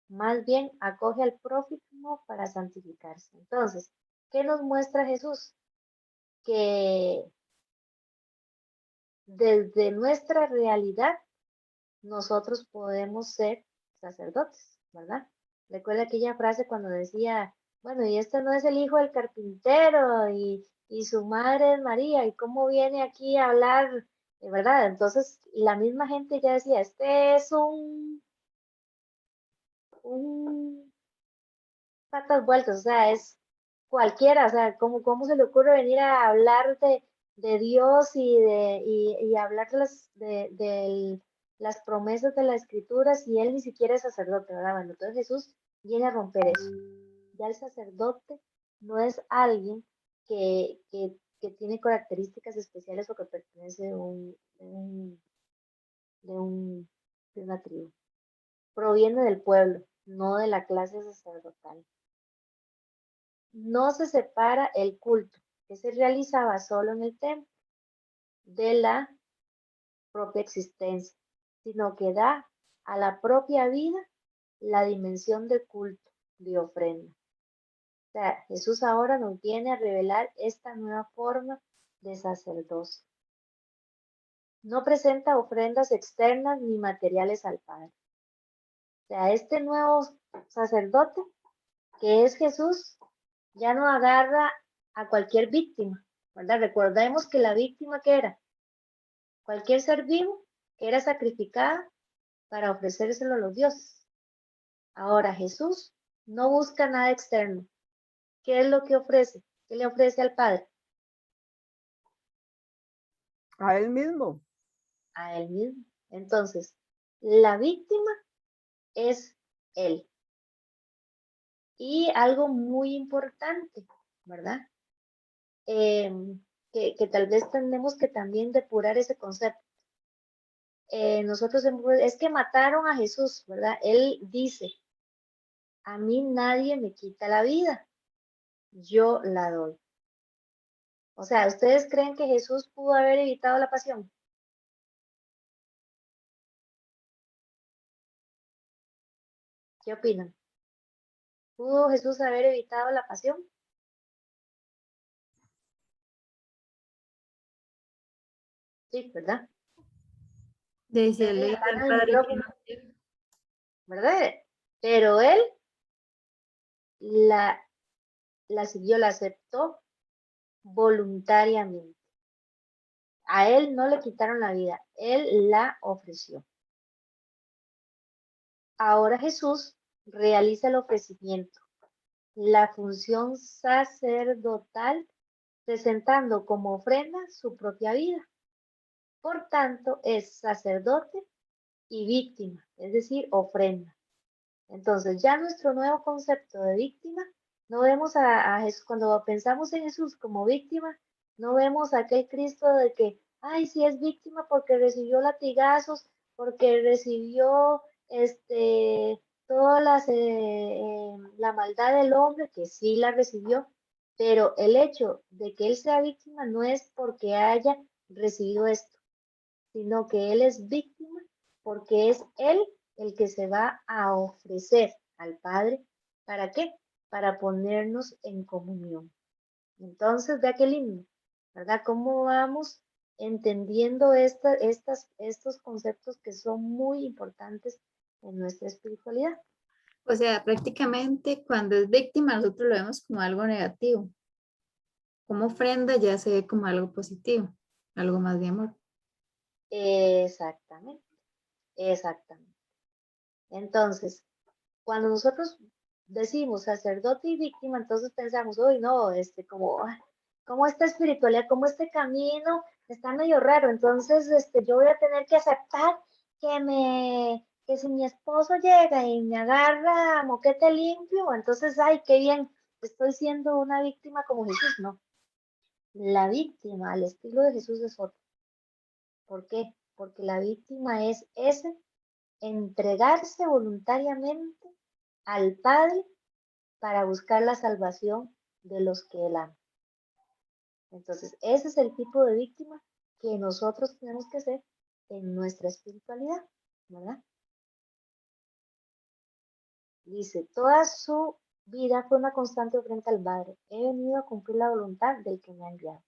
Más bien acoge al prójimo para santificarse. Entonces, ¿qué nos muestra Jesús? Que desde nuestra realidad nosotros podemos ser sacerdotes, ¿verdad? Recuerda aquella frase cuando decía, bueno, y este no es el hijo del carpintero y su madre es María, y cómo viene aquí a hablar, ¿verdad? Entonces, la misma gente ya decía, este es un patas vueltas, o sea, es cualquiera, o sea, ¿cómo se le ocurre venir a hablar de Dios y hablar de las promesas de la Escritura si él ni siquiera es sacerdote, ¿verdad? Bueno, entonces Jesús viene a romper eso. Ya el sacerdote no es alguien que tiene características especiales o que pertenece de una tribu. Proviene del pueblo, no de la clase sacerdotal. No se separa el culto que se realizaba solo en el templo de la propia existencia, sino que da a la propia vida la dimensión de culto, de ofrenda. O sea, Jesús ahora nos viene a revelar esta nueva forma de sacerdocio. No presenta ofrendas externas ni materiales al Padre. O sea, este nuevo sacerdote, que es Jesús, ya no agarra a cualquier víctima, ¿verdad? Recordemos que la víctima que era cualquier ser vivo que era sacrificada para ofrecérselo a los dioses. Ahora Jesús no busca nada externo. ¿Qué es lo que ofrece? ¿Qué le ofrece al Padre? A él mismo. A él mismo. Entonces, la víctima es él. Y algo muy importante, ¿verdad? Que tal vez tenemos que también depurar ese concepto. Nosotros es que mataron a Jesús, ¿verdad? Él dice, a mí nadie me quita la vida, yo la doy. O sea, ¿ustedes creen que Jesús pudo haber evitado la pasión? ¿Qué opinan? ¿Pudo Jesús haber evitado la pasión? Sí, ¿verdad? Decirle al Apagan el padre que micrófono, no. ¿verdad? Pero él la siguió, la aceptó voluntariamente. A él no le quitaron la vida, él la ofreció. Ahora Jesús realiza el ofrecimiento, la función sacerdotal, presentando como ofrenda su propia vida. Por tanto, es sacerdote y víctima, es decir, ofrenda. Entonces, ya nuestro nuevo concepto de víctima, no vemos a Jesús, cuando pensamos en Jesús como víctima, no vemos a aquel Cristo de que, ay, sí es víctima porque recibió latigazos, porque recibió la maldad del hombre, que sí la recibió, pero el hecho de que él sea víctima no es porque haya recibido esto, sino que él es víctima porque es él el que se va a ofrecer al Padre. ¿Para qué? Para ponernos en comunión. Entonces, vea qué lindo, ¿verdad? ¿Cómo vamos entendiendo estos conceptos que son muy importantes en nuestra espiritualidad? O sea, prácticamente cuando es víctima nosotros lo vemos como algo negativo. Como ofrenda ya se ve como algo positivo, algo más de amor. Exactamente, exactamente. Entonces, cuando nosotros decimos sacerdote y víctima, entonces pensamos, uy, no, como esta espiritualidad, como este camino está medio raro, entonces yo voy a tener que aceptar que si mi esposo llega y me agarra moquete limpio, entonces, ay, qué bien, estoy siendo una víctima como Jesús, no. La víctima al estilo de Jesús es otra. ¿Por qué? Porque la víctima es ese entregarse voluntariamente al Padre para buscar la salvación de los que Él ama. Entonces, ese es el tipo de víctima que nosotros tenemos que ser en nuestra espiritualidad, ¿verdad? Dice, toda su vida fue una constante ofrenda al Padre. He venido a cumplir la voluntad del que me ha enviado.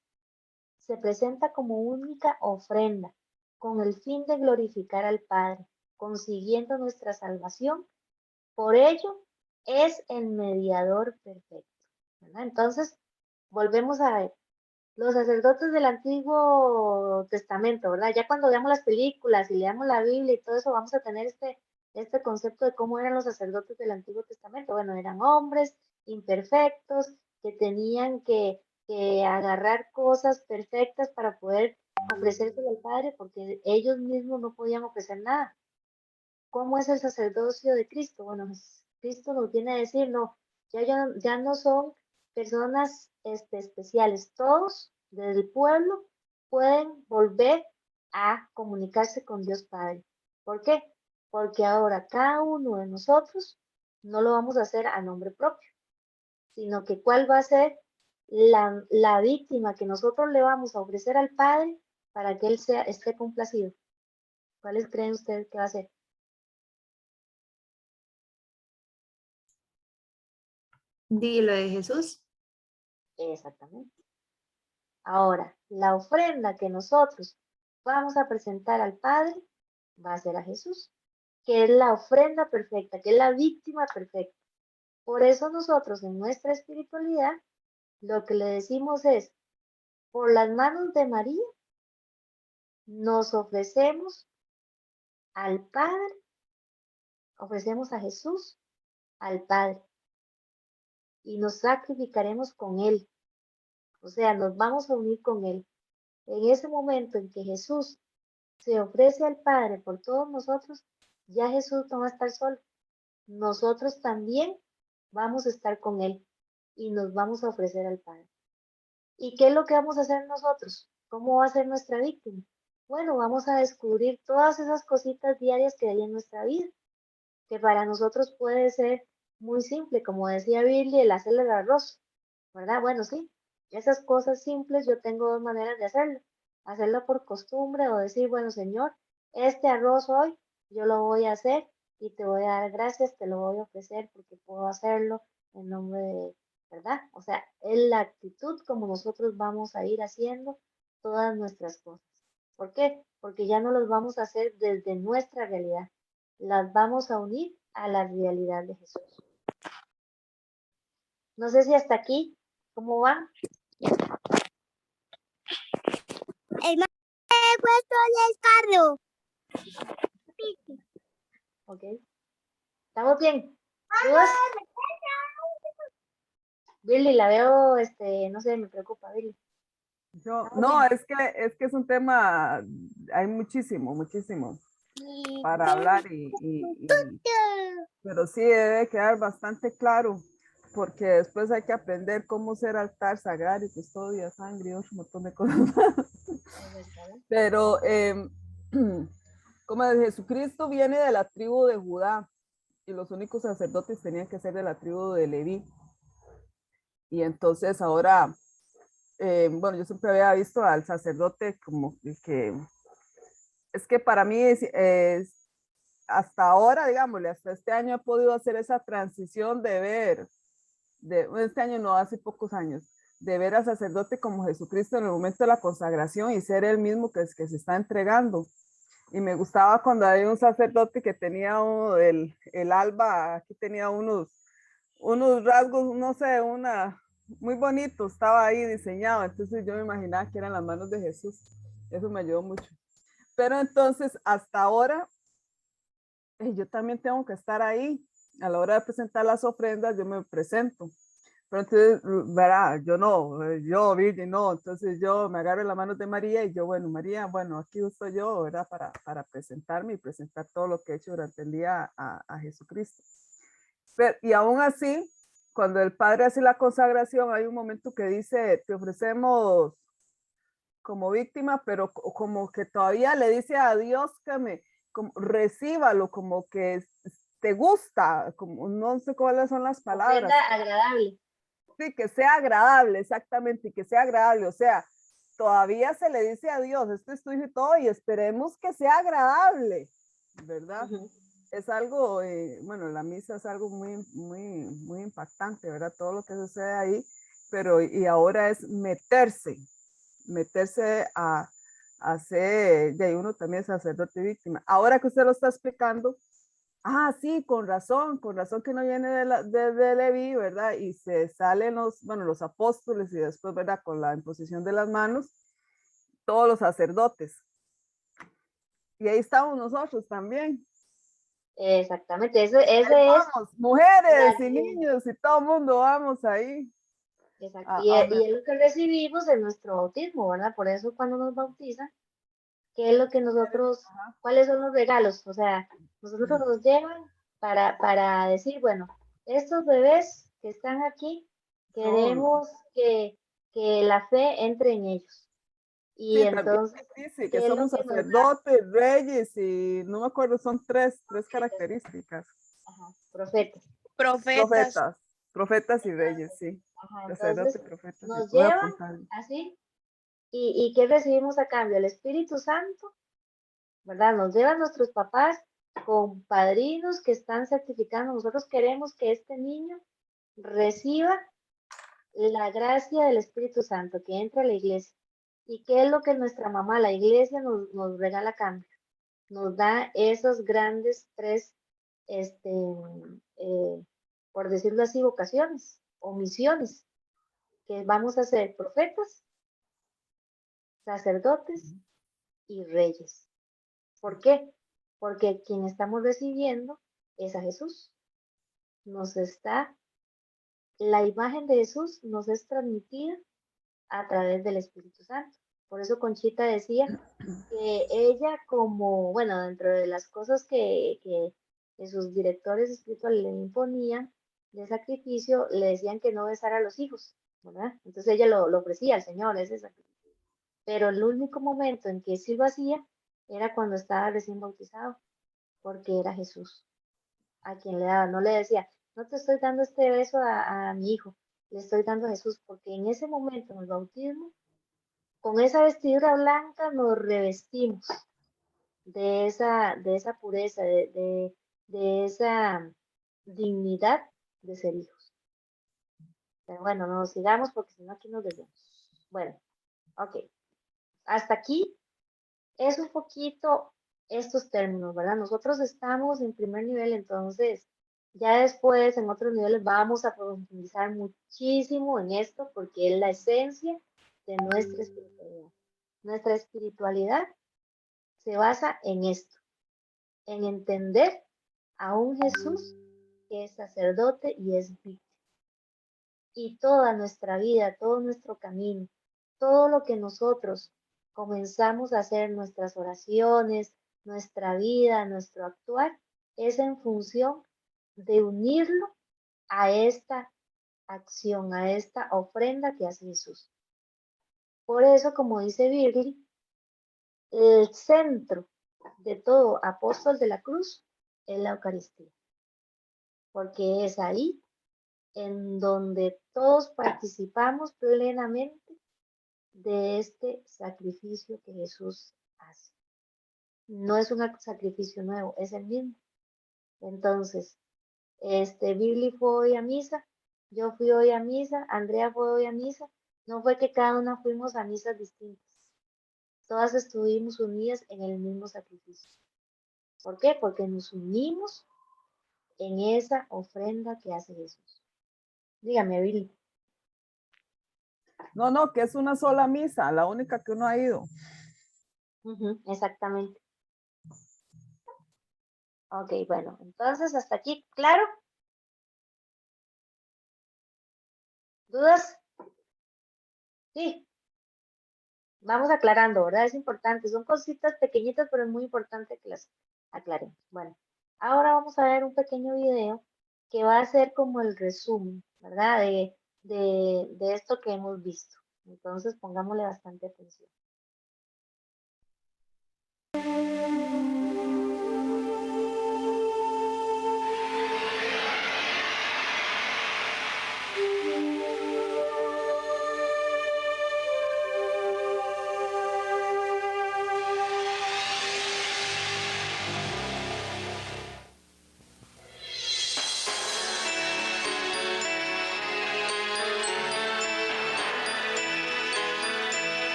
Se presenta como única ofrenda, con el fin de glorificar al Padre, consiguiendo nuestra salvación. Por ello, es el mediador perfecto, ¿verdad? Entonces, volvemos a ver, los sacerdotes del Antiguo Testamento, ¿verdad? Ya cuando veamos las películas y leamos la Biblia y todo eso, vamos a tener este concepto de cómo eran los sacerdotes del Antiguo Testamento. Bueno, eran hombres imperfectos que tenían que agarrar cosas perfectas para poder ofrecerse al Padre porque ellos mismos no podían ofrecer nada. ¿Cómo es el sacerdocio de Cristo? Bueno, Cristo nos viene a decir, no, ya no son personas especiales, todos desde el pueblo pueden volver a comunicarse con Dios Padre. ¿Por qué? Porque ahora cada uno de nosotros no lo vamos a hacer a nombre propio, sino que cuál va a ser la víctima que nosotros le vamos a ofrecer al Padre para que Él esté complacido. ¿Cuáles creen ustedes que va a ser? Di lo de Jesús. Exactamente. Ahora, la ofrenda que nosotros vamos a presentar al Padre va a ser a Jesús, que es la ofrenda perfecta, que es la víctima perfecta. Por eso nosotros en nuestra espiritualidad lo que le decimos es, por las manos de María, nos ofrecemos al Padre, ofrecemos a Jesús al Padre y nos sacrificaremos con Él. O sea, nos vamos a unir con Él. En ese momento en que Jesús se ofrece al Padre por todos nosotros, ya Jesús no va a estar solo. Nosotros también vamos a estar con Él y nos vamos a ofrecer al Padre. ¿Y qué es lo que vamos a hacer nosotros? ¿Cómo va a ser nuestra víctima? Bueno, vamos a descubrir todas esas cositas diarias que hay en nuestra vida, que para nosotros puede ser muy simple, como decía Billy, el hacer el arroz, ¿verdad? Bueno, sí, esas cosas simples yo tengo dos maneras de hacerlo. Hacerlo por costumbre o decir, bueno, Señor, este arroz hoy yo lo voy a hacer y te voy a dar gracias, te lo voy a ofrecer porque puedo hacerlo en nombre de, ¿verdad? O sea, es la actitud como nosotros vamos a ir haciendo todas nuestras cosas. ¿Por qué? Porque ya no los vamos a hacer desde nuestra realidad, las vamos a unir a la realidad de Jesús. No sé si hasta aquí, ¿cómo va? El más puesto del carro. Ok. ¿Estamos bien? ¿Dudas? Billy, la veo, no sé, me preocupa, Billy. No, es que es un tema, hay muchísimo para hablar pero sí debe quedar bastante claro, porque después hay que aprender cómo ser altar sagrario, custodia, sangre y otro montón de cosas más. Pero como Jesucristo viene de la tribu de Judá, y los únicos sacerdotes tenían que ser de la tribu de Leví. Y entonces ahora, bueno, yo siempre había visto al sacerdote como que es que para mí hasta ahora, digámosle, hasta este año he podido hacer esa transición de ver, este año no, hace pocos años, de ver al sacerdote como Jesucristo en el momento de la consagración y ser él mismo que se está entregando. Y me gustaba cuando había un sacerdote que tenía el alba, aquí tenía unos rasgos, no sé, muy bonito, estaba ahí diseñado, entonces yo me imaginaba que eran las manos de Jesús. Eso me ayudó mucho. Pero entonces, hasta ahora, yo también tengo que estar ahí. A la hora de presentar las ofrendas, yo me presento. Pero entonces, verá, yo no, yo, Virgen, no. Entonces yo me agarro la mano de María y yo, bueno, María, bueno, aquí estoy yo, ¿verdad? Para presentarme y presentar todo lo que he hecho durante el día a Jesucristo. Pero, y aún así, cuando el Padre hace la consagración, hay un momento que dice, te ofrecemos como víctima, pero como que todavía le dice a Dios que como, recíbalo, como que te gusta, como no sé cuáles son las palabras. Ofrenda agradable. Sí, que sea agradable, exactamente, y que sea agradable, o sea, todavía se le dice a Dios, esto es tu hijo y todo, y esperemos que sea agradable, ¿verdad? Es algo, bueno, la misa es algo muy impactante, ¿verdad? Todo lo que sucede ahí, pero y ahora es meterse a hacer, de uno también sacerdote y víctima. Ahora que usted lo está explicando, sí, con razón que no viene de Leví, ¿verdad? Y se salen los apóstoles y después, ¿verdad? Con la imposición de las manos, todos los sacerdotes. Y ahí estamos nosotros también. Exactamente, ese es Vamos, mujeres la y niños y todo el mundo vamos ahí. exacto, y es lo que recibimos en nuestro bautismo, ¿verdad? Por eso cuando nos bautizan, ¿qué es lo que nosotros, cuáles son los regalos? O sea, nosotros nos llevan para decir, bueno, estos bebés que están aquí, queremos que la fe entre en ellos. Y Sí, también entonces, dice que ¿qué es lo somos que nos da? sacerdotes, reyes y no me acuerdo, son tres características. Ajá, profetas. Profetas. Profetas y reyes, sí. Ajá, Sacerdote, entonces profeta, sí. nos Voy a llevan apuntar. así. ¿Y qué recibimos a cambio? El Espíritu Santo, ¿verdad? Nos llevan nuestros papás con padrinos que están certificando. Nosotros queremos que este niño reciba la gracia del Espíritu Santo, que entre a la iglesia. ¿Y qué es lo que nuestra mamá, la iglesia, nos regala a cambio? Nos da esos grandes tres, por decirlo así, vocaciones o misiones, que vamos a ser profetas, sacerdotes y reyes. ¿Por qué? Porque quien estamos recibiendo es a Jesús. La imagen de Jesús nos es transmitida a través del Espíritu Santo. Por eso Conchita decía que ella como, bueno, dentro de las cosas que sus directores espirituales le imponían de sacrificio, le decían que no besara a los hijos, ¿verdad? Entonces ella lo ofrecía al Señor, ese sacrificio. Pero el único momento en que sí lo hacía era cuando estaba recién bautizado, porque era Jesús a quien le daba. No le decía, no te estoy dando este beso a mi hijo, le estoy dando a Jesús, porque en ese momento, en el bautismo, con esa vestidura blanca nos revestimos de esa pureza, de esa dignidad de ser hijos. Pero bueno, no nos sigamos porque si no aquí nos desviamos. Bueno, ok. Hasta aquí es un poquito estos términos, ¿verdad? Nosotros estamos en primer nivel, entonces ya después en otros niveles vamos a profundizar muchísimo en esto porque es la esencia de nuestra espiritualidad. Nuestra espiritualidad se basa en esto, en entender a un Jesús que es sacerdote y es víctima. Y toda nuestra vida, todo nuestro camino, todo lo que nosotros comenzamos a hacer, nuestras oraciones, nuestra vida, nuestro actuar, es en función de unirlo a esta acción, a esta ofrenda que hace Jesús. Por eso, como dice Virgil, el centro de todo apóstol de la cruz es la Eucaristía. porque es ahí en donde todos participamos plenamente de este sacrificio que Jesús hace. No es un sacrificio nuevo, es el mismo. Entonces, Billy fue hoy a misa, yo fui hoy a misa, Andrea fue hoy a misa. No fue que cada una fuimos a misas distintas. Todas estuvimos unidas en el mismo sacrificio. ¿Por qué? Porque nos unimos en esa ofrenda que hace Jesús. Dígame, Billy. No, que es una sola misa, la única que uno ha ido. Exactamente. Ok, bueno, entonces hasta aquí, ¿claro? ¿Dudas? Sí. Vamos aclarando, ¿verdad? Es importante. Son cositas pequeñitas, pero es muy importante que las aclaremos. Bueno, ahora vamos a ver un pequeño video que va a ser como el resumen, ¿verdad? De esto que hemos visto. Entonces, pongámosle bastante atención.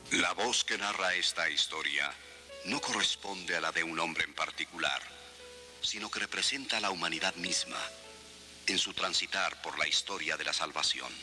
La voz que narra esta historia no corresponde a la de un hombre en particular, sino que representa a la humanidad misma en su transitar por la historia de la salvación.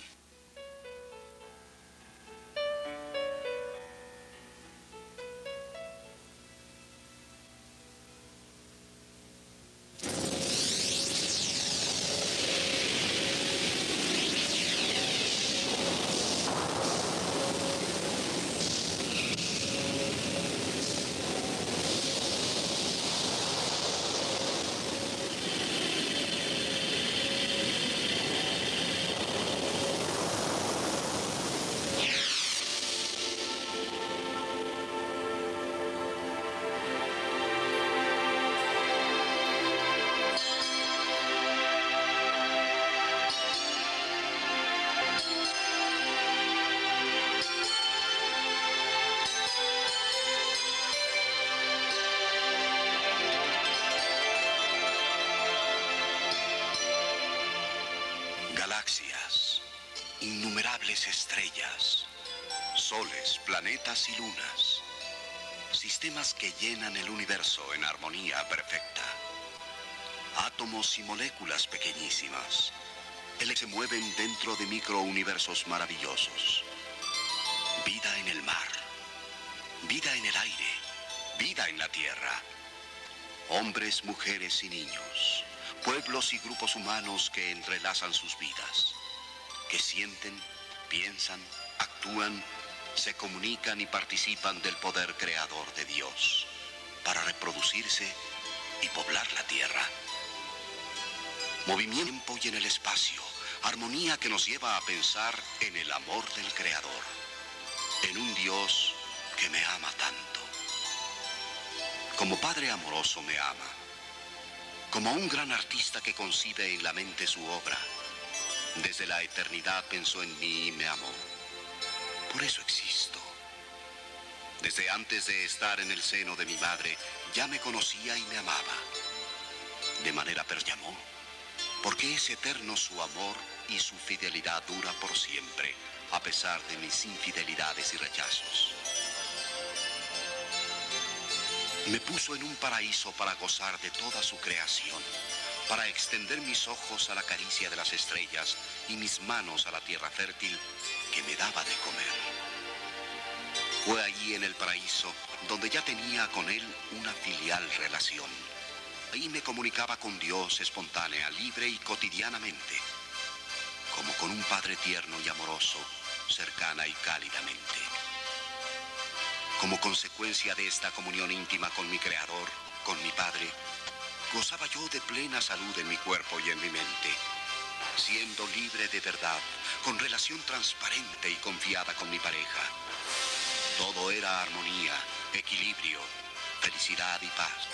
Galaxias, innumerables estrellas, soles, planetas y lunas, sistemas que llenan el universo en armonía perfecta. Átomos y moléculas pequeñísimas, que se mueven dentro de microuniversos maravillosos. Vida en el mar, vida en el aire, vida en la tierra. Hombres, mujeres y niños, pueblos y grupos humanos que entrelazan sus vidas, que sienten, piensan, actúan, se comunican y participan del poder creador de Dios para reproducirse y poblar la tierra. Movimiento y en el espacio, armonía que nos lleva a pensar en el amor del Creador, en un Dios que me ama tanto. Como Padre amoroso me ama, como un gran artista que concibe en la mente su obra. Desde la eternidad pensó en mí y me amó. Por eso existo. Desde antes de estar en el seno de mi madre, ya me conocía y me amaba. De manera llamó, porque es eterno su amor y su fidelidad dura por siempre, a pesar de mis infidelidades y rechazos. Me puso en un paraíso para gozar de toda su creación, para extender mis ojos a la caricia de las estrellas y mis manos a la tierra fértil que me daba de comer. Fue allí en el paraíso donde ya tenía con él una filial relación, Ahí me comunicaba con Dios espontánea, libre y cotidianamente, como con un Padre tierno y amoroso, cercana y cálidamente. Como consecuencia de esta comunión íntima con mi Creador, con mi Padre, gozaba yo de plena salud en mi cuerpo y en mi mente, siendo libre de verdad, con relación transparente y confiada con mi pareja. Todo era armonía, equilibrio, felicidad y paz.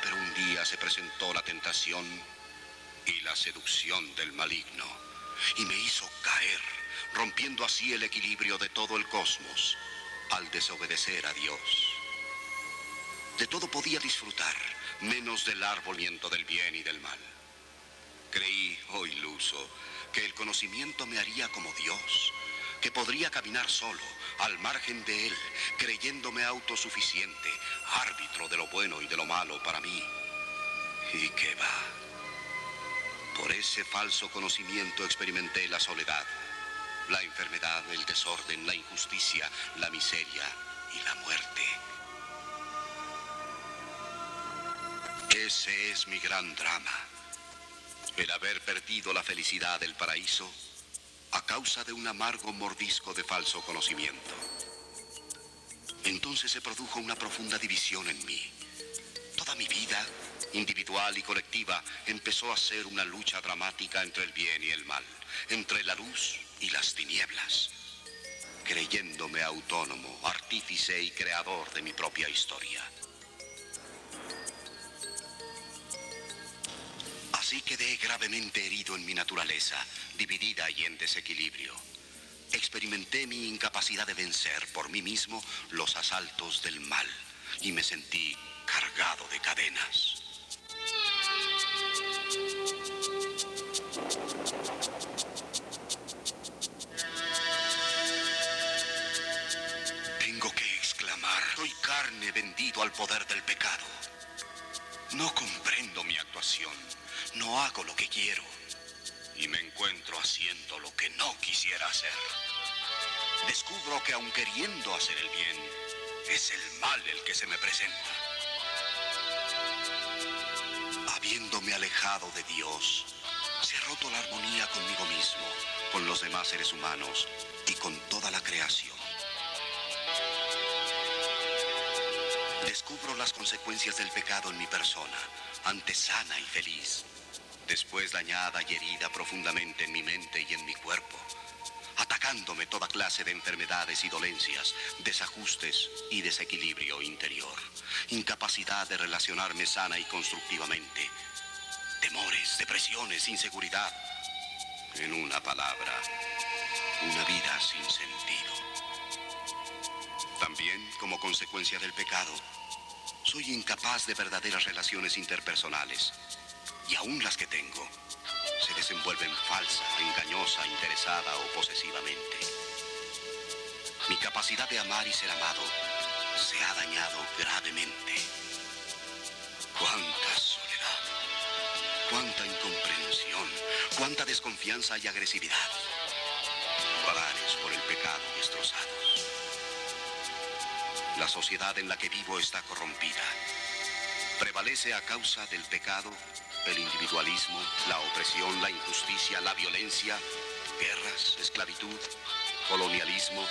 Pero un día se presentó la tentación y la seducción del maligno, y me hizo caer, rompiendo así el equilibrio de todo el cosmos, al desobedecer a Dios. De todo podía disfrutar, menos del arbolamiento del bien y del mal. Creí, oh iluso, que el conocimiento me haría como Dios, que podría caminar solo, al margen de Él, creyéndome autosuficiente, árbitro de lo bueno y de lo malo para mí. ¿Y qué va? Por ese falso conocimiento experimenté la soledad, la enfermedad, el desorden, la injusticia, la miseria y la muerte. Ese es mi gran drama, el haber perdido la felicidad del paraíso a causa de un amargo mordisco de falso conocimiento. Entonces se produjo una profunda división en mí. Toda mi vida, individual y colectiva, empezó a ser una lucha dramática entre el bien y el mal, entre la luz y las tinieblas, creyéndome autónomo, artífice y creador de mi propia historia. Así quedé gravemente herido en mi naturaleza, dividida y en desequilibrio. Experimenté mi incapacidad de vencer por mí mismo los asaltos del mal y me sentí cargado de cadenas. Tengo que exclamar: soy carne vendido al poder del pecado. No comprendo mi actuación, no hago lo que quiero y me encuentro haciendo lo que no quisiera hacer. Descubro que aun queriendo hacer el bien, es el mal el que se me presenta. Habiéndome alejado de Dios, se ha roto la armonía conmigo mismo, con los demás seres humanos y con toda la creación. Descubro las consecuencias del pecado en mi persona, antes sana y feliz, después dañada y herida profundamente en mi mente y en mi cuerpo, atacándome toda clase de enfermedades y dolencias, desajustes y desequilibrio interior, incapacidad de relacionarme sana y constructivamente, temores, depresiones, inseguridad. En una palabra, una vida sin sentido. También, como consecuencia del pecado, soy incapaz de verdaderas relaciones interpersonales, y aún las que tengo se desenvuelven falsa, engañosa, interesada o posesivamente. Mi capacidad de amar y ser amado se ha dañado gravemente. Cuánta soledad, cuánta incomprensión, cuánta desconfianza y agresividad. Hogares por el pecado destrozados. La sociedad en la que vivo está corrompida. Prevalece a causa del pecado el individualismo, la opresión, la injusticia, la violencia, guerras, esclavitud, colonialismo,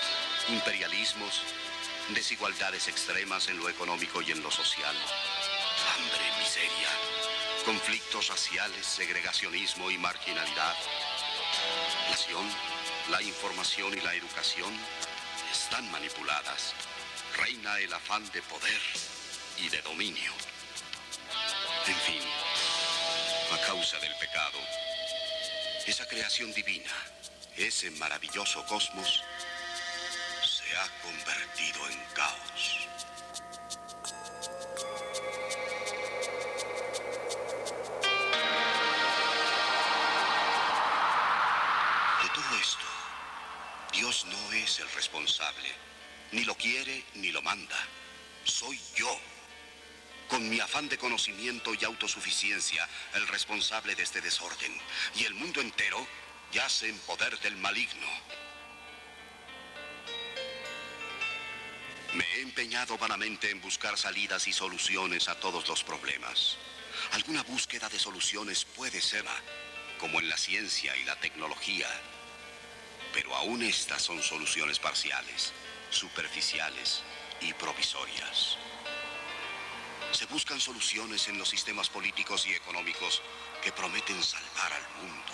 imperialismos, desigualdades extremas en lo económico y en lo social, hambre, miseria, conflictos raciales, segregacionismo y marginalidad. La nación, la información y la educación están manipuladas. Reina el afán de poder y de dominio. En fin, a causa del pecado, esa creación divina, ese maravilloso cosmos, se ha convertido en caos. De todo esto, Dios no es el responsable, ni lo quiere ni lo manda. Soy yo. con mi afán de conocimiento y autosuficiencia, el responsable de este desorden, y el mundo entero yace en poder del maligno. Me he empeñado vanamente en buscar salidas y soluciones a todos los problemas. Alguna búsqueda de soluciones puede ser, como en la ciencia y la tecnología, pero aún estas son soluciones parciales, superficiales y provisorias. Se buscan soluciones en los sistemas políticos y económicos que prometen salvar al mundo,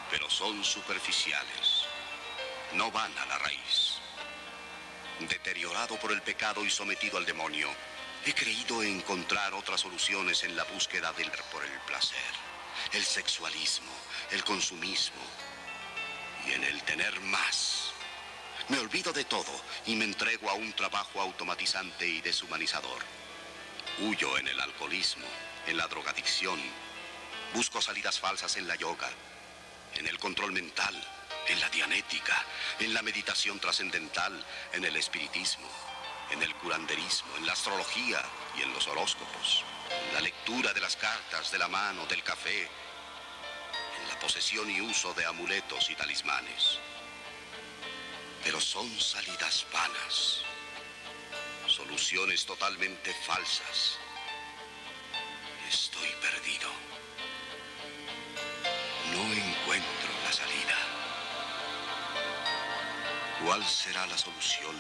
pero son superficiales, no van a la raíz. Deteriorado por el pecado y sometido al demonio, he creído encontrar otras soluciones en la búsqueda por el placer, el sexualismo, el consumismo y en el tener más. Me olvido de todo y me entrego a un trabajo automatizante y deshumanizador. Huyo en el alcoholismo, en la drogadicción. Busco salidas falsas en la yoga, en el control mental, en la dianética, en la meditación trascendental, en el espiritismo, en el curanderismo, en la astrología y en los horóscopos, en la lectura de las cartas, de la mano, del café, en la posesión y uso de amuletos y talismanes. Pero son salidas vanas, soluciones totalmente falsas. Estoy perdido. No encuentro la salida. ¿Cuál será la solución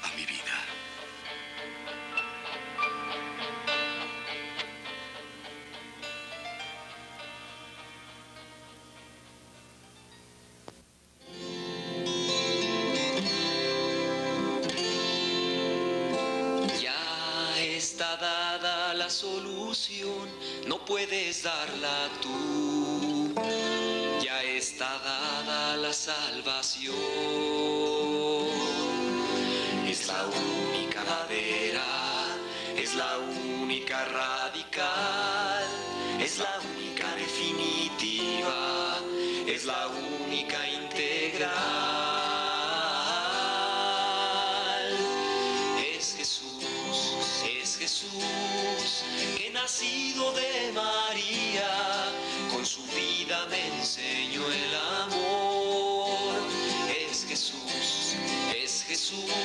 a mi vida? Ya está dada la solución, no puedes darla tú. Ya está dada la salvación. Es la única verdadera, es la única radical, es la única definitiva, es la única integral. Es Jesús, que nacido de María, con su vida me enseñó el amor. Es Jesús,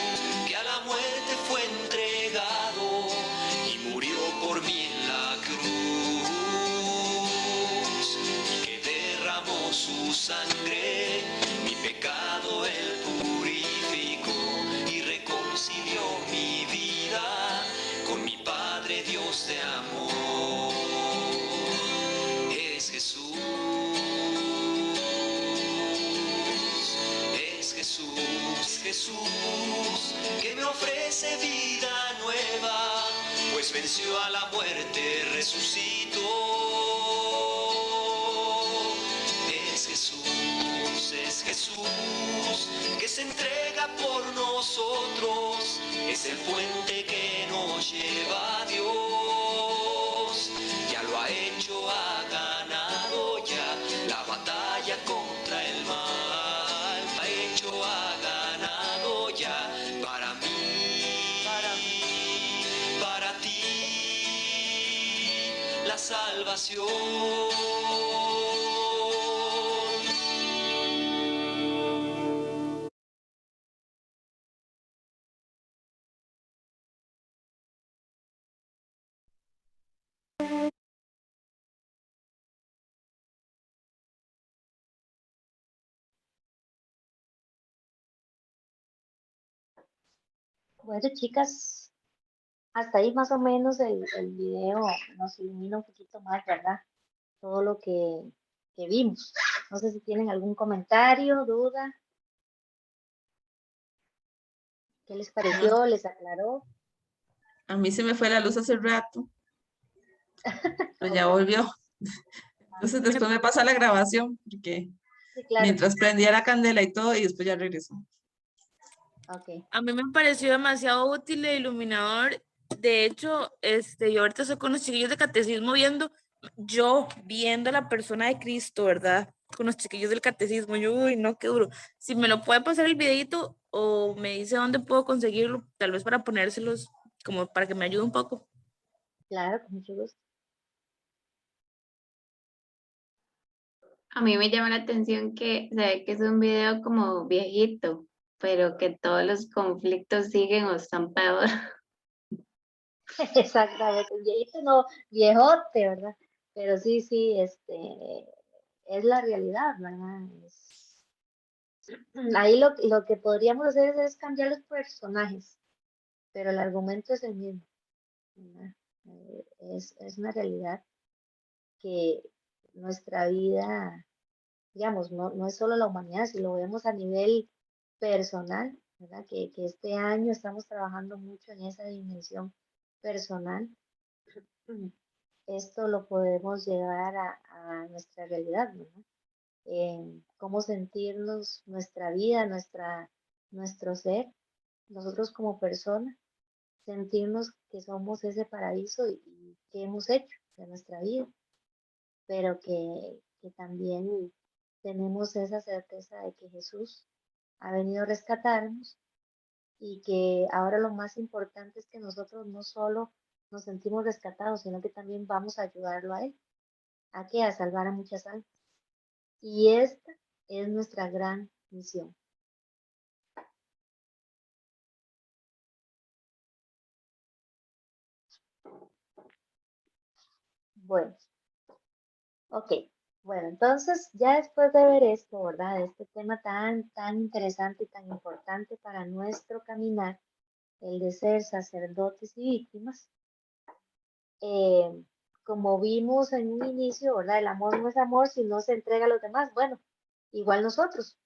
que a la muerte fue entregado y murió por mí en la cruz, y que derramó su sangre, mi pecado él purificó y reconcilió mi vida con mi Padre Dios de amor. Es Jesús, que me ofrece vida nueva, pues venció a la muerte, resucitó. Es Jesús, que se entrega por nosotros, es el puente que nos lleva a Dios. Ya lo ha hecho, ha ganado ya la batalla contra el mal. Ha hecho, ha ganado ya para mí, para ti, la salvación. Bueno, chicas, hasta ahí más o menos el video nos ilumina un poquito más, ¿verdad? Todo lo que vimos. No sé si tienen algún comentario, duda. ¿Qué les pareció? ¿Les aclaró? A mí se me fue la luz hace rato, pero ya volvió. Entonces después me pasa la grabación, porque Sí, claro. mientras prendía la candela y todo, y después ya regresó. Ok. A mí me pareció demasiado útil e iluminador. De hecho, yo ahorita estoy con los chiquillos de catecismo viendo a la persona de Cristo, ¿verdad? Con los chiquillos del catecismo. Yo, uy, no, qué duro. Si me lo puede pasar el videito o me dice dónde puedo conseguirlo, tal vez para ponérselos, como para que me ayude un poco. Claro, con mucho gusto. A mí me llama la atención que se ve que es un video como viejito, pero que todos los conflictos siguen o están peor. Exactamente, el viejito no, viejote, ¿verdad? Pero sí, sí, es la realidad, ¿verdad? Ahí lo que podríamos hacer es cambiar los personajes, pero el argumento es el mismo, ¿verdad? Es una realidad que nuestra vida, digamos, no es solo la humanidad, si lo vemos a nivel personal, ¿verdad? Que este año estamos trabajando mucho en esa dimensión personal. Esto lo podemos llevar a nuestra realidad, ¿verdad? Cómo sentirnos, nuestra vida, nuestro ser, nosotros como persona, sentirnos que somos ese paraíso y que hemos hecho de nuestra vida, pero que también tenemos esa certeza de que Jesús ha venido a rescatarnos y que ahora lo más importante es que nosotros no solo nos sentimos rescatados, sino que también vamos a ayudarlo a Él, a salvar a muchas almas. Y esta es nuestra gran misión. Bueno, ok. Bueno, entonces ya después de ver esto, ¿verdad? Este tema tan interesante y tan importante para nuestro caminar, el de ser sacerdotes y víctimas, como vimos en un inicio, ¿verdad? El amor no es amor si no se entrega a los demás. Bueno, igual nosotros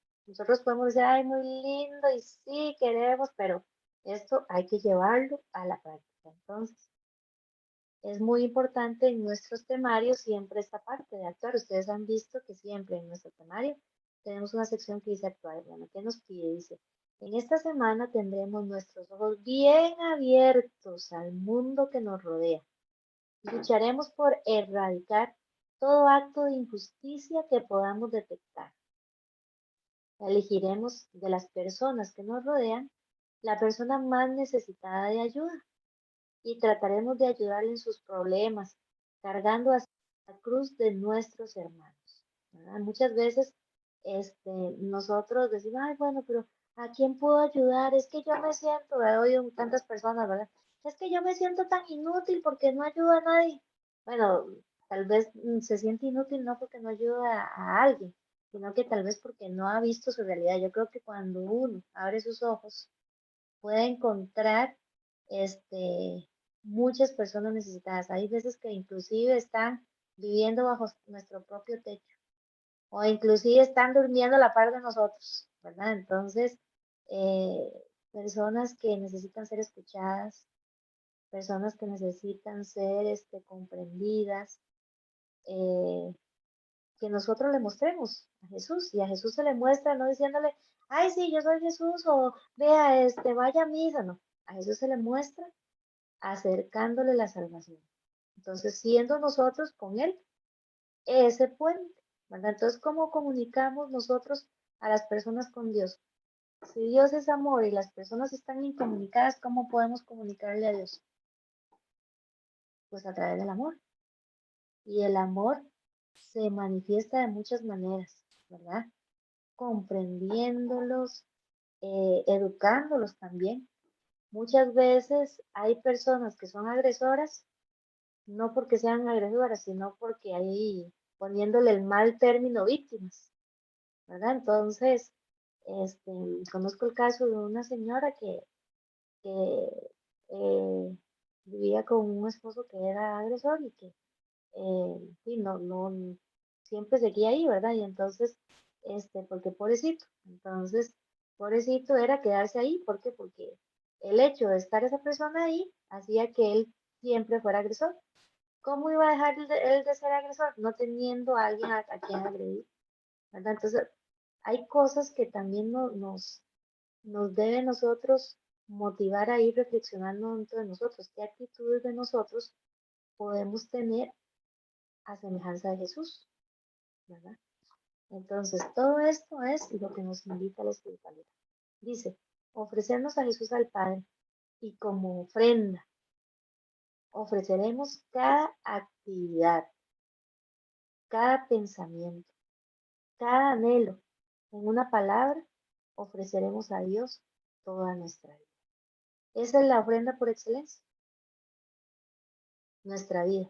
podemos decir, ay, muy lindo y sí, queremos, pero esto hay que llevarlo a la práctica. Entonces, es muy importante en nuestros temarios siempre esta parte de actuar. Ustedes han visto que siempre en nuestro temario tenemos una sección que dice actuar. Bueno, ¿qué nos pide? Dice, en esta semana tendremos nuestros ojos bien abiertos al mundo que nos rodea. Lucharemos por erradicar todo acto de injusticia que podamos detectar. Elegiremos de las personas que nos rodean la persona más necesitada de ayuda y trataremos de ayudarle en sus problemas, cargando así la cruz de nuestros hermanos, ¿verdad? Muchas veces nosotros decimos, ay, bueno, pero ¿a quién puedo ayudar? Es que yo me siento, he oído tantas personas, ¿verdad? Es que yo me siento tan inútil porque no ayuda a nadie. Bueno, tal vez se siente inútil no porque no ayuda a alguien, sino que tal vez porque no ha visto su realidad. Yo creo que cuando uno abre sus ojos, puede encontrar muchas personas necesitadas. Hay veces que inclusive están viviendo bajo nuestro propio techo o inclusive están durmiendo a la par de nosotros, ¿verdad? Entonces, eh, personas que necesitan ser escuchadas, personas que necesitan ser comprendidas, eh, que nosotros le mostremos a Jesús y a Jesús se le muestra no diciéndole, ay, sí, yo soy Jesús o vea, vaya a misa, no, a Jesús se le muestra acercándole la salvación. Entonces, siendo nosotros con Él ese puente, ¿verdad? Entonces, ¿cómo comunicamos nosotros a las personas con Dios? Si Dios es amor y las personas están incomunicadas, ¿cómo podemos comunicarle a Dios? Pues a través del amor. Y el amor se manifiesta de muchas maneras, ¿verdad? Comprendiéndolos, educándolos también. Muchas veces hay personas que son agresoras no porque sean agresoras, sino porque ahí poniéndole el mal término víctimas, ¿verdad? Entonces, conozco el caso de una señora que vivía con un esposo que era agresor y que sí, no, siempre seguía ahí, ¿verdad? Y entonces, porque pobrecito, entonces, pobrecito era quedarse ahí, ¿por qué? Porque el hecho de estar esa persona ahí hacía que él siempre fuera agresor. ¿Cómo iba a dejar él de ser agresor? No teniendo a alguien a quien agredir, ¿verdad? Entonces, hay cosas que también nos debe nosotros motivar a ir reflexionando dentro de nosotros. ¿Qué actitudes de nosotros podemos tener a semejanza de Jesús, ¿verdad? Entonces, todo esto es lo que nos invita a la espiritualidad. Dice, ofrecernos a Jesús al Padre y como ofrenda ofreceremos cada actividad, cada pensamiento, cada anhelo. En una palabra, ofreceremos a Dios toda nuestra vida. Esa es la ofrenda por excelencia, nuestra vida.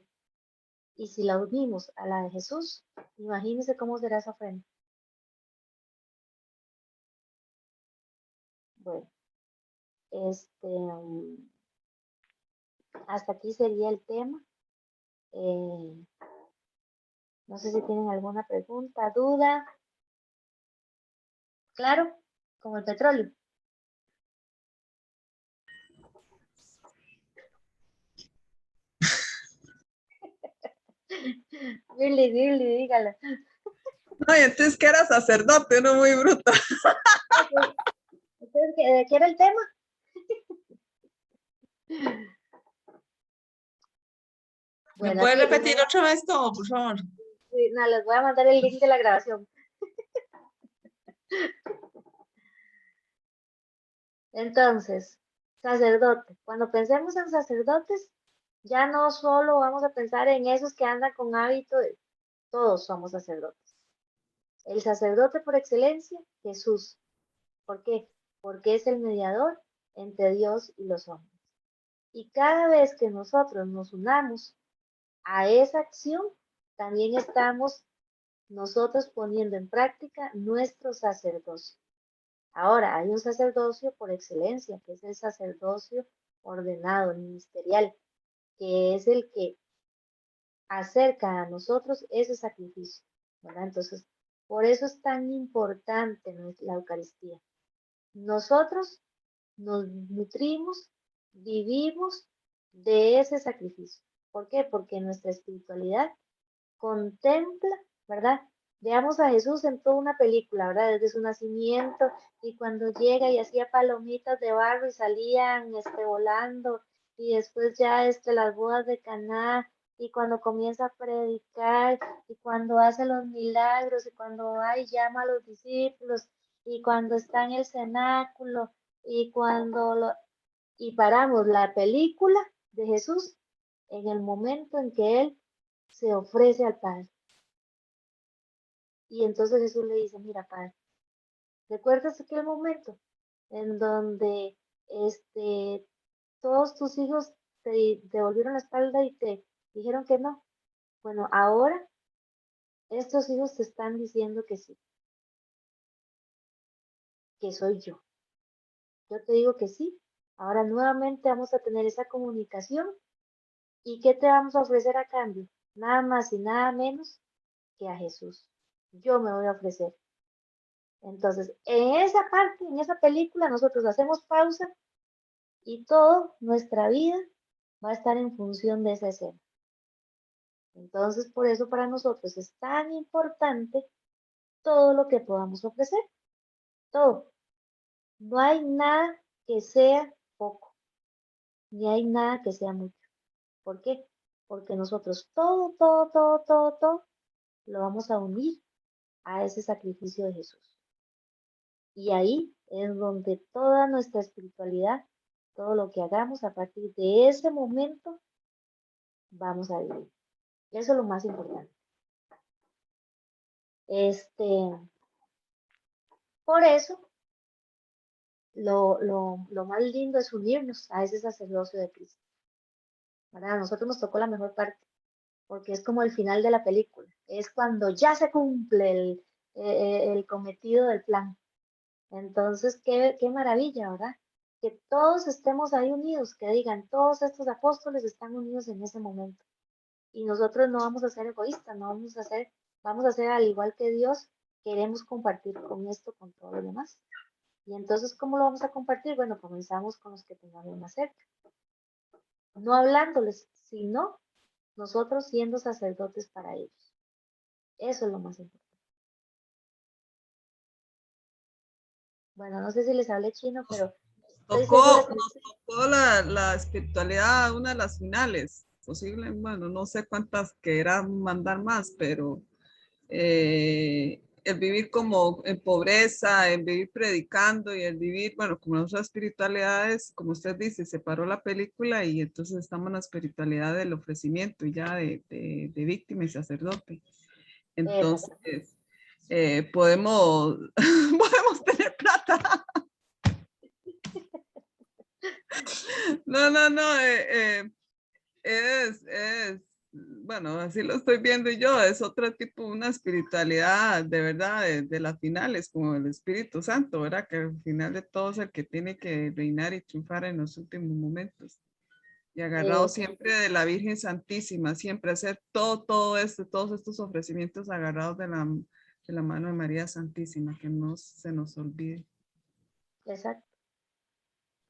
Y si la unimos a la de Jesús, imagínense cómo será esa ofrenda. Bueno, hasta aquí sería el tema. No sé si tienen alguna pregunta, duda. ¿Claro? Como el petróleo. Dile, dígala. No, y entonces que era sacerdote, uno muy bruto. Entonces, ¿de qué era el tema? ¿Me Bueno, puede aquí repetir otra vez todo, por favor? no, les voy a mandar el link de la grabación. Entonces, sacerdote. Cuando pensemos en sacerdotes, ya no solo vamos a pensar en esos que andan con hábito, todos somos sacerdotes. El sacerdote por excelencia, Jesús. ¿Por qué? Porque es el mediador entre Dios y los hombres. Y cada vez que nosotros nos unamos a esa acción, también estamos nosotros poniendo en práctica nuestro sacerdocio. Ahora, hay un sacerdocio por excelencia, que es el sacerdocio ordenado, ministerial, que es el que acerca a nosotros ese sacrificio, ¿verdad? Entonces, por eso es tan importante la Eucaristía. Nosotros nos nutrimos, vivimos de ese sacrificio. ¿Por qué? Porque nuestra espiritualidad contempla, ¿verdad? Veamos a Jesús en toda una película, ¿verdad? Desde su nacimiento y cuando llega y hacía palomitas de barro y salían volando y después ya las bodas de Caná y cuando comienza a predicar y cuando hace los milagros y cuando llama a los discípulos y cuando está en el cenáculo y y paramos la película de Jesús en el momento en que él se ofrece al Padre. Y entonces Jesús le dice, mira, Padre, ¿recuerdas aquel momento en donde todos tus hijos te devolvieron la espalda y te dijeron que no? Bueno, ahora estos hijos te están diciendo que sí, que soy yo. Yo te digo que sí. Ahora nuevamente vamos a tener esa comunicación. ¿Y qué te vamos a ofrecer a cambio? Nada más y nada menos que a Jesús. Yo me voy a ofrecer. Entonces, en esa parte, en esa película, nosotros hacemos pausa y toda nuestra vida va a estar en función de esa escena. Entonces, por eso para nosotros es tan importante todo lo que podamos ofrecer. Todo. No hay nada que sea poco, ni hay nada que sea mucho. ¿Por qué? Porque nosotros todo lo vamos a unir a ese sacrificio de Jesús. Y ahí es donde toda nuestra espiritualidad, todo lo que hagamos a partir de ese momento, vamos a vivir. Eso es lo más importante. Por eso, lo más lindo es unirnos a ese sacerdocio de Cristo. ¿Verdad? A nosotros nos tocó la mejor parte, porque es como el final de la película. Es cuando ya se cumple el cometido del plan. Entonces, qué maravilla, ¿verdad? Que todos estemos ahí unidos, que digan, todos estos apóstoles están unidos en ese momento. Y nosotros no vamos a ser egoístas, no vamos a ser al igual que Dios, queremos compartir con esto, con todos los demás. Y entonces, ¿cómo lo vamos a compartir? Bueno, comenzamos con los que tengamos más cerca. No hablándoles, sino nosotros siendo sacerdotes para ellos. Eso es lo más importante. Bueno, no sé si les hablé chino, pero Nos tocó la espiritualidad, una de las finales. Bueno, no sé cuántas querrán mandar más, pero el vivir como en pobreza, el vivir predicando y el vivir, bueno, como las otras espiritualidades, como usted dice, separó la película y entonces estamos en la espiritualidad del ofrecimiento y ya de víctima y sacerdote. Entonces, podemos, podemos tener plata. No, bueno, así lo estoy viendo yo, es otro tipo, una espiritualidad de verdad, de las finales, como el Espíritu Santo, ¿verdad? Que al final de todo es el que tiene que reinar y triunfar en los últimos momentos. Y agarrado siempre de la Virgen Santísima, siempre hacer todo esto, todos estos ofrecimientos agarrados de la mano de María Santísima, que no se nos olvide. Exacto.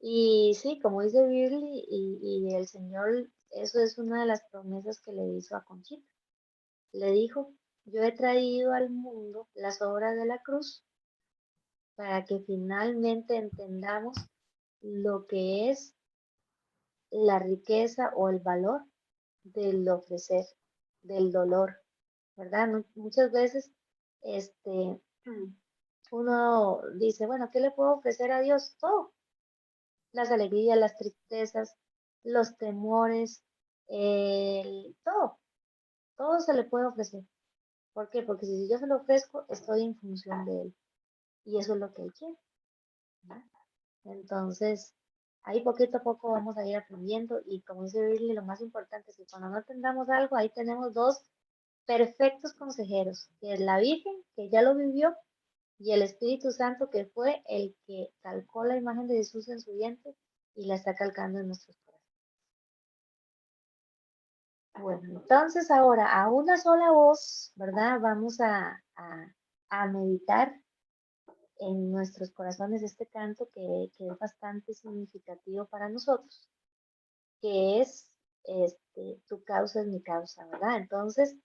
Y sí, como dice Birly, y el Señor, eso es una de las promesas que le hizo a Conchita. Le dijo, yo he traído al mundo las obras de la cruz para que finalmente entendamos lo que es la riqueza o el valor del ofrecer, del dolor, ¿verdad? Muchas veces uno dice, bueno, ¿qué le puedo ofrecer a Dios? Todo. Las alegrías, las tristezas, los temores, todo se le puede ofrecer. ¿Por qué? Porque si yo se lo ofrezco, estoy en función de Él. Y eso es lo que Él quiere, ¿verdad? Entonces, ahí poquito a poco vamos a ir aprendiendo y como dice Birly, lo más importante es que cuando no entendamos algo, ahí tenemos dos perfectos consejeros, que es la Virgen, que ya lo vivió, y el Espíritu Santo, que fue el que calcó la imagen de Jesús en su vientre y la está calcando en nuestros corazones. Bueno, entonces ahora a una sola voz, ¿verdad? Vamos a meditar en nuestros corazones este canto que es bastante significativo para nosotros, que es tu causa es mi causa, ¿verdad? Entonces,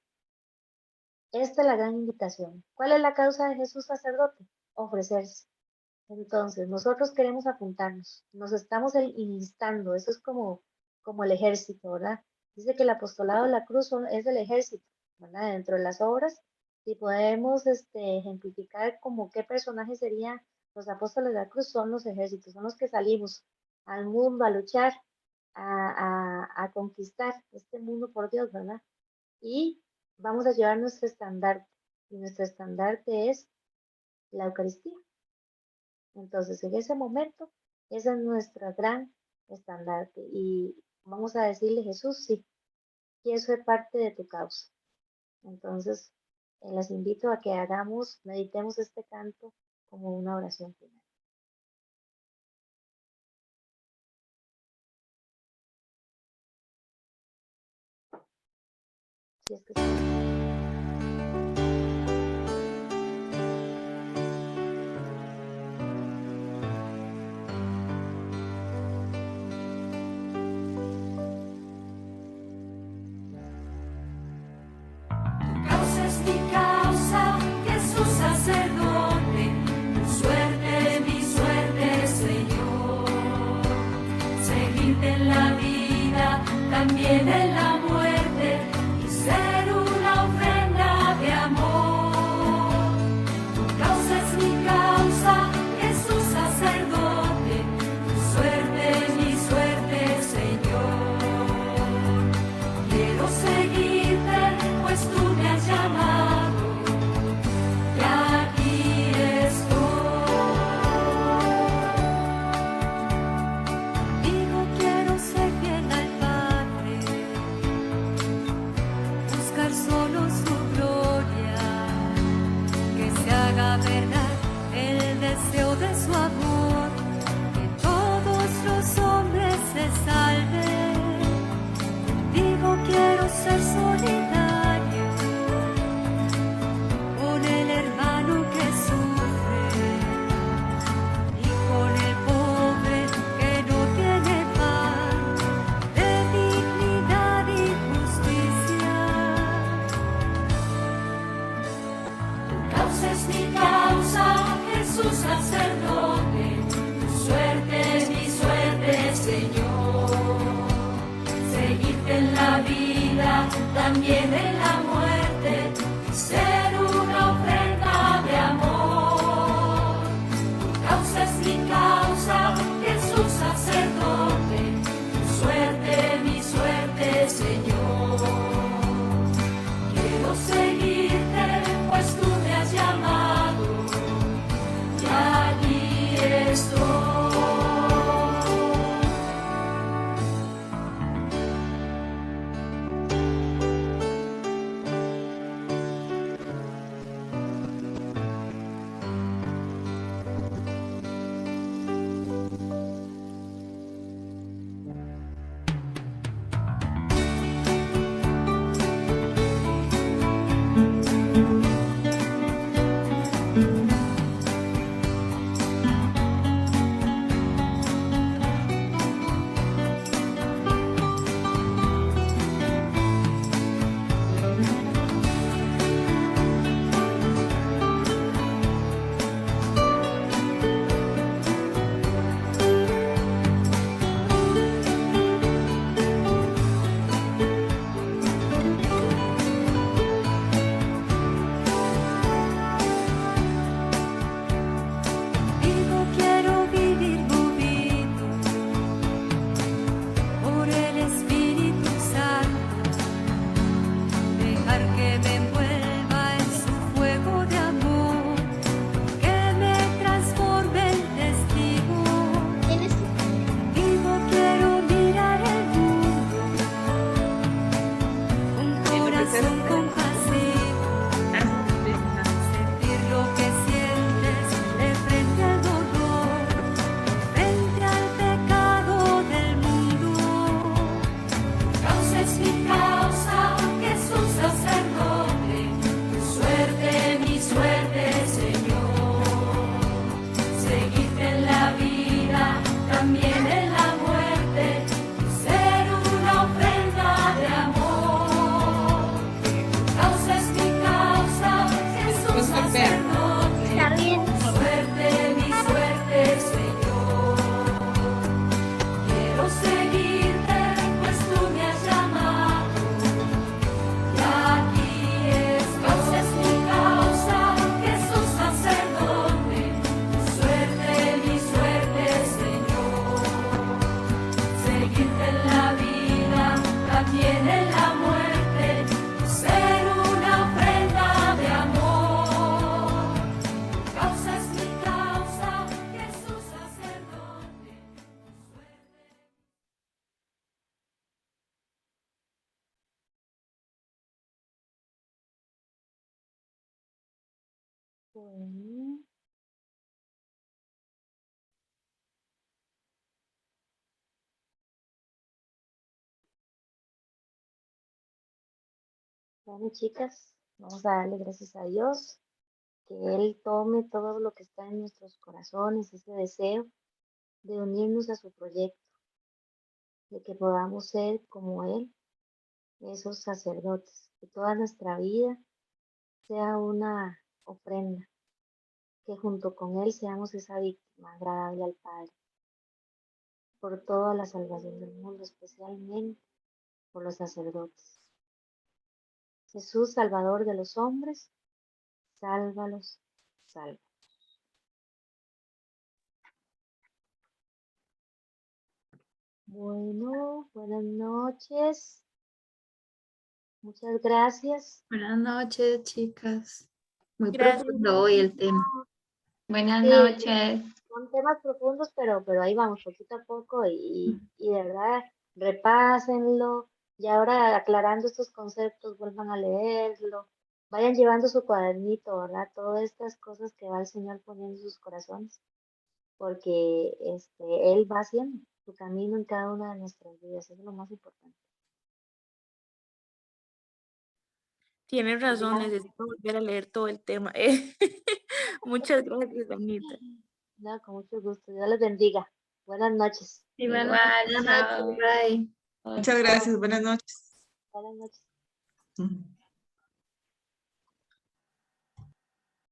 esta es la gran invitación. ¿Cuál es la causa de Jesús sacerdote? Ofrecerse. Entonces, nosotros queremos apuntarnos, nos estamos instando, eso es como el ejército, ¿verdad? Dice que el apostolado de la cruz es el ejército, ¿verdad? Dentro de las obras, si podemos ejemplificar como qué personajes serían los apóstoles de la cruz, son los ejércitos, son los que salimos al mundo a luchar, a conquistar este mundo por Dios, ¿verdad? Y vamos a llevar nuestro estandarte, y nuestro estandarte es la Eucaristía. Entonces, en ese momento, ese es nuestro gran estandarte y vamos a decirle, Jesús, sí, quiero ser parte de tu causa. Entonces, les invito a que meditemos este canto como una oración final. Si es que sí. Mi causa, Jesús sacerdote, mi suerte, Señor. Seguirte en la vida, también en la muerte, y ser una ofrenda de amor. Tu causa es mi causa, Jesús sacerdote, mi suerte, Señor. Quiero seguirte, pues tú me has llamado, y aquí estoy. Digo, quiero ser fiel al Padre, buscar solo su gloria, que se haga verdad el deseo de su amor, que todos los hombres se salven. Digo, quiero ser solidario con el hermano que sufre y con el pobre que no tiene pan, de dignidad y justicia. Tu causa es mi causa, Jesús sacerdote, tu suerte es mi suerte, Señor. Seguirte en la vida, también en la muerte, ser una ofrenda Bueno. Bueno, chicas, vamos a darle gracias a Dios, que Él tome todo lo que está en nuestros corazones, ese deseo de unirnos a su proyecto, de que podamos ser como Él, esos sacerdotes, que toda nuestra vida sea una ofrenda, que junto con Él seamos esa víctima agradable al Padre, por toda la salvación del mundo, especialmente por los sacerdotes. Jesús, Salvador de los hombres, sálvalos, salva. Bueno, buenas noches. Muchas gracias. Buenas noches, chicas. Muy Gracias. profundo hoy el tema. Buenas Sí, noches. son temas profundos, pero ahí vamos, poquito a poco, y de verdad, repásenlo, y ahora aclarando estos conceptos, vuelvan a leerlo, vayan llevando su cuadernito, ¿verdad? Todas estas cosas que va el Señor poniendo en sus corazones, porque Él va haciendo su camino en cada una de nuestras vidas, eso es lo más importante. Tienes razón, Ya. necesito volver a leer todo el tema. Muchas gracias, Anita. No, con mucho gusto, Dios les bendiga. Buenas noches. Igual, Buenas noches, chao. bye. Muchas gracias. Buenas noches. Buenas noches. Ujú.